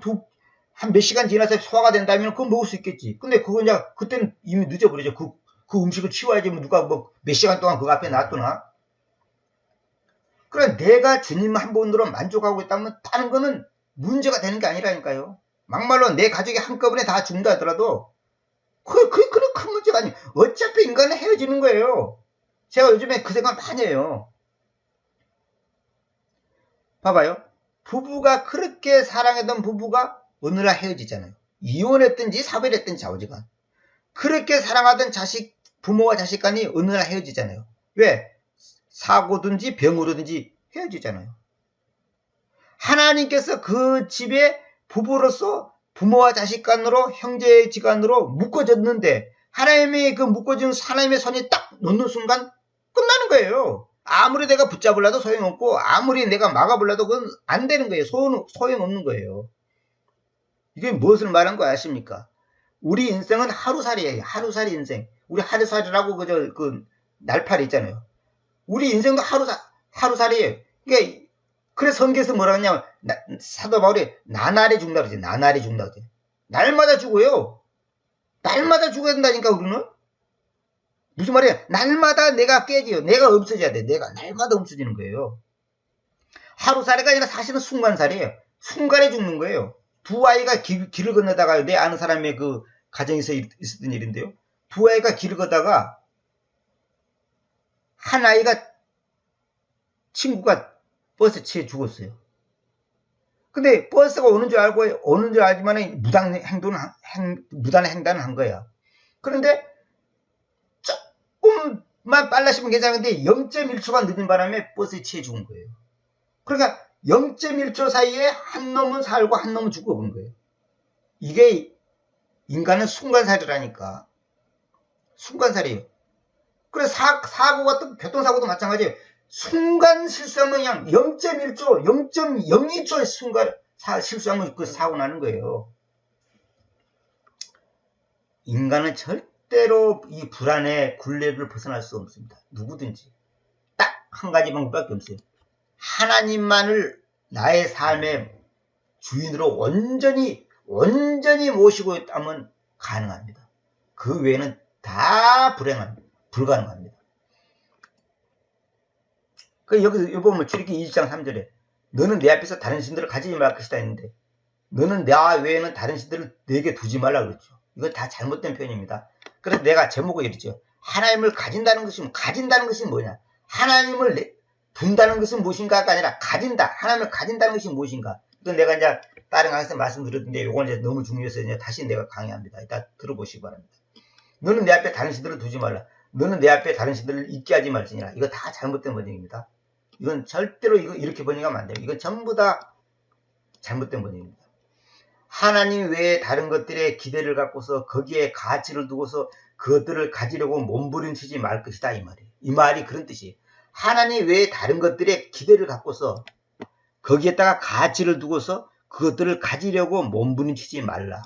몇 시간 지나서 소화가 된다면 그건 먹을 수 있겠지. 근데 그건 이제 그때는 이미 늦어버리죠. 그 음식을 치워야지 뭐 누가 몇 시간 동안 그 앞에 놔두나. 그래 내가 주님 한 분으로 만족하고 있다면 다른 거는 문제가 되는 게 아니라니까요. 막말로 내 가족이 한꺼번에 다 죽는다 하더라도 그게 큰 문제가 아니에요. 어차피 인간은 헤어지는 거예요. 제가 요즘에 그 생각 많이 해요. 봐봐요. 부부가 그렇게 사랑했던 부부가 어느 날 헤어지잖아요. 이혼했든지 사별했든지 좌우지간. 그렇게 사랑하던 부모와 자식 간이 어느 날 헤어지잖아요. 왜? 사고든지 병으로든지 헤어지잖아요. 하나님께서 그 집에 부부로서 부모와 자식 간으로 형제지간으로 묶어졌는데 하나님의 그 묶어진 하나님의 손이 딱 놓는 순간 끝나는 거예요. 아무리 내가 붙잡으려도 소용없고 아무리 내가 막아보려도 그건 안 되는 거예요. 소용없는 거예요. 이게 무엇을 말한 거 아십니까? 우리 인생은 하루살이에요. 하루살이 인생. 우리 하루살이라고 그 날파리 있잖아요. 우리 인생도 하루살이에요. 그러니까 그래서 성경에서 뭐라 하냐면 사도 바울이 나날이 죽는다 그러지. 나날이 죽는다 그러지. 날마다 죽어요. 날마다 죽어야 된다니까 우리는. 무슨 말이야? 날마다 내가 깨져요. 내가 없어져야 돼. 내가 날마다 없어지는 거예요. 하루살이가 아니라 사실은 순간살이에요. 순간에 죽는 거예요. 두 아이가 길을 건너다가 내 아는 사람의 그 가정에서 있었던 일인데요. 두 아이가 길을 걷다가 한 아이가 친구가 버스에 치여 죽었어요. 근데 버스가 오는 줄 알지만 무단의 횡단을 한 거야. 그런데 조금만 빨라시면 괜찮은데 0.1초가 늦은 바람에 버스에 치여 죽은 거예요. 그러니까 0.1초 사이에 한 놈은 살고 한 놈은 죽어버린 거예요. 이게 인간은 순간살이라니까. 순간살이에요. 그래서 사고가 또 교통사고도 마찬가지예요. 순간 실수하면 그냥 0.1초, 0.02초의 순간 실수하면 그 사고 나는 거예요. 인간은 절대로 이 불안의 굴레를 벗어날 수 없습니다. 누구든지. 딱 한 가지 방법밖에 없어요. 하나님만을 나의 삶의 주인으로 온전히 모시고 있다면 가능합니다. 그 외에는 다 불가능합니다. 여기 보면 출애굽기 20장 3절에 너는 내 앞에서 다른 신들을 가지지 말 것이다 했는데 너는 나 외에는 다른 신들을 내게 두지 말라 그랬죠. 이건 다 잘못된 표현입니다. 그래서 내가 제목을 이랬죠. 하나님을 가진다는 것이 뭐냐? 하나님을 분다는 것은 무엇인가가 아니라 가진다. 하나님을 가진다는 것이 무엇인가? 또 내가 이제 다른 강의에서 말씀드렸는데 요건 이제 너무 중요해서 이제 다시 내가 강의합니다. 이따 들어보시기 바랍니다. 너는 내 앞에 다른 신들을 두지 말라. 너는 내 앞에 다른 신들을 있게 하지 말지니라. 이거 다 잘못된 번역입니다. 이건 절대로 이렇게 번역하면 안 돼요. 이건 전부 다 잘못된 번역입니다. 하나님 외에 다른 것들에 기대를 갖고서 거기에 가치를 두고서 그것들을 가지려고 몸부림치지 말 것이다 이 말이에요. 이 말이 그런 뜻이에요. 하나님 외에 다른 것들에 기대를 갖고서 거기에다가 가치를 두고서 그것들을 가지려고 몸부림치지 말라.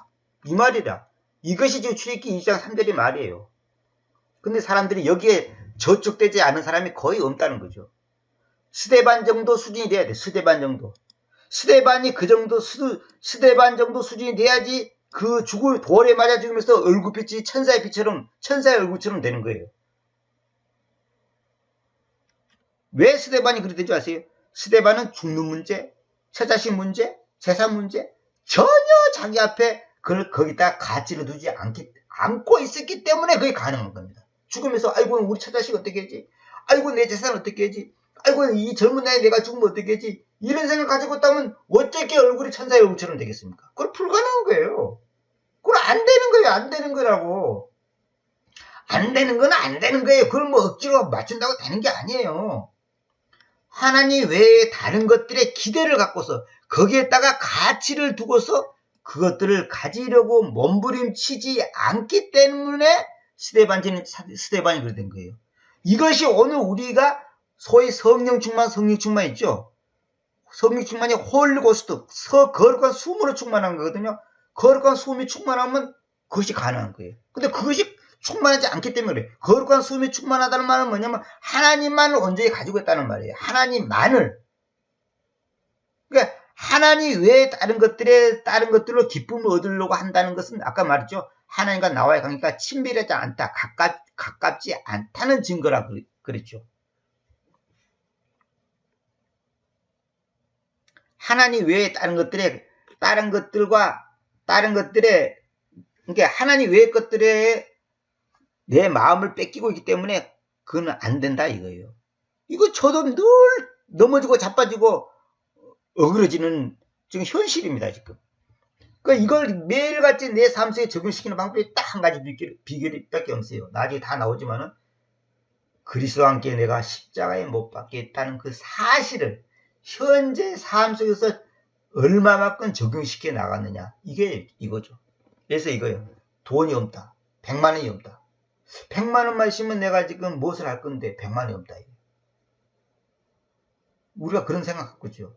이 말이라. 이것이 지금 출애굽기 2장 3절의 말이에요. 근데 사람들이 여기에 저촉되지 않은 사람이 거의 없다는 거죠. 스데반 정도 수준이 돼야 돼. 스데반 정도. 스데반이 그 정도 스데반 정도 수준이 돼야지 그 돌에 맞아 죽으면서 얼굴빛이 천사의 얼굴처럼 되는 거예요. 왜 스데반이 그렇게 되지 아세요? 스데반은 죽는 문제, 처자식 문제, 재산 문제 전혀 자기 앞에 그걸 거기다 가치를 두지 않고 있었기 때문에 그게 가능한 겁니다. 죽으면서 아이고 우리 처자식 어떻게 하지? 아이고 내 재산 어떻게 하지? 아이고 이 젊은 나이에 내가 죽으면 어떻게 하지? 이런 생각 가지고 있다면 어떻게 얼굴이 천사의 얼굴처럼 되겠습니까? 그건 불가능한 거예요. 그건 안 되는 거예요. 안 되는 거라고. 안 되는 건 안 되는 거예요. 그걸 뭐 억지로 맞춘다고 되는 게 아니에요. 하나님 외에 다른 것들에 기대를 갖고서 거기에다가 가치를 두고서 그것들을 가지려고 몸부림치지 않기 때문에 스데반이 그렇게 된 거예요. 이것이 오늘 우리가 소위 성령 충만 있죠. 성령 충만이 홀리고스트, 거룩한 숨으로 충만한 거거든요. 거룩한 숨이 충만하면 그것이 가능한 거예요. 근데 그것이 충만하지 않기 때문에 그래요. 거룩한 숨이 충만하다는 말은 뭐냐면 하나님만을 온전히 가지고 있다는 말이에요. 하나님만을. 그러니까 하나님 외에 다른 것들로 기쁨을 얻으려고 한다는 것은 아까 말했죠. 하나님과 나와의 관계가 친밀하지 않다, 가깝지 않다는 증거라 그랬죠. 하나님 외에 다른 것들에 그러니까 하나님 외의 것들에 내 마음을 뺏기고 있기 때문에 그건 안 된다 이거예요. 이거 저도 늘 넘어지고 자빠지고 어그러지는 지금 현실입니다 지금. 그러니까 이걸 매일같이 내 삶 속에 적용시키는 방법이 딱 한 가지 비결밖에 없어요. 나중에 다 나오지만은 그리스도와 함께 내가 십자가에 못 박겠다는 그 사실을 현재 삶 속에서 얼마만큼 적용시켜 나갔느냐 이게 이거죠. 그래서 이거예요. 돈이 없다. 100만 원이 없다. 100만 원만 있으면 내가 지금 무엇을 할 건데 100만 원이 없다. 우리가 그런 생각 갖고 있죠.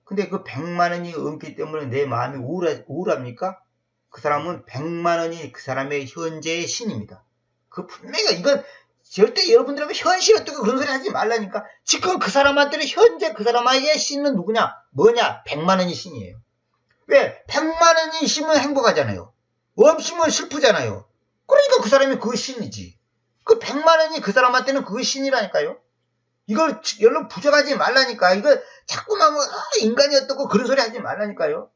근데 그 100만 원이 없기 때문에 내 마음이 우울합니까? 그 사람은 100만 원이 그 사람의 현재의 신입니다. 그 분명히 이건 절대 여러분들하고 현실 어떻게 그런 소리 하지 말라니까. 지금 그 사람한테는 현재 그 사람에게 신은 누구냐? 뭐냐? 100만 원이 신이에요. 왜? 100만 원이 있으면 행복하잖아요. 없으면 슬프잖아요. 그러니까 그 사람이 그 신이지. 그 100만 원이 그 사람한테는 그 신이라니까요. 이걸 여러분 부정하지 말라니까. 이거 자꾸만 인간이 어떻고 그런 소리 하지 말라니까요.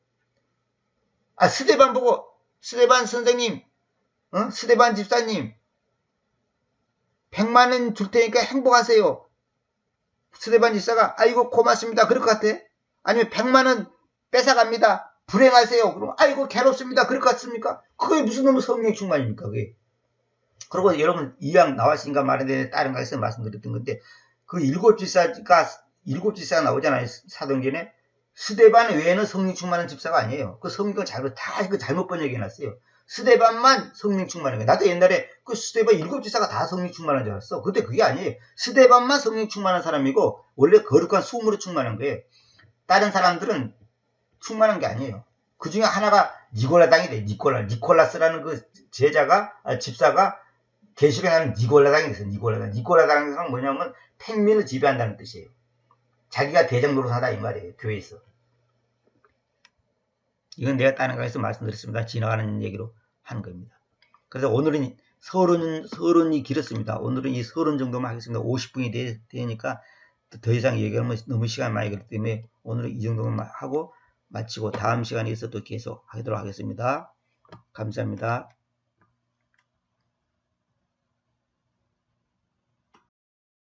스데반 보고 스데반 선생님, 스데반 집사님 100만 원 줄 테니까 행복하세요. 스데반 집사가 아이고 고맙습니다. 그럴 것 같아? 아니면 100만 원 뺏어갑니다. 불행하세요. 그럼 아이고 괴롭습니다. 그럴 것 같습니까? 그게 무슨 놈의 성령 충만입니까? 그게. 그리고 여러분 이왕 나왔으니까 말인데 다른 가에서 말씀드렸던 건데 그 일곱 집사가 나오잖아요. 사도행전에. 스데반 외에는 성령 충만한 집사가 아니에요. 그 성경 잘못 번역해놨어요. 스데반만 성령 충만한 거예요. 나도 옛날에 그 스데반 7집사가 다 성령 충만한 줄 알았어. 근데 그게 아니에요. 스데반만 성령 충만한 사람이고 원래 거룩한 숨으로 충만한 거예요. 다른 사람들은 충만한 게 아니에요. 그 중에 하나가 니골라당이 돼. 니콜라스라는 그 집사가 계시록에 나오는 니골라당이 있어요. 니골라당은 뭐냐면 팽민을 지배한다는 뜻이에요. 자기가 대장 노릇하다 이 말이에요. 교회에서. 이건 내가 다른 가에서 말씀드렸습니다. 지나가는 얘기로 하는 겁니다. 그래서 오늘은 서론이 길었습니다. 오늘은 이 서론 정도만 하겠습니다. 50분이 되니까 더 이상 얘기하면 너무 시간이 많이 걸리기 때문에 오늘은 이 정도만 하고 마치고 다음 시간에 있어도 계속 하도록 하겠습니다. 감사합니다.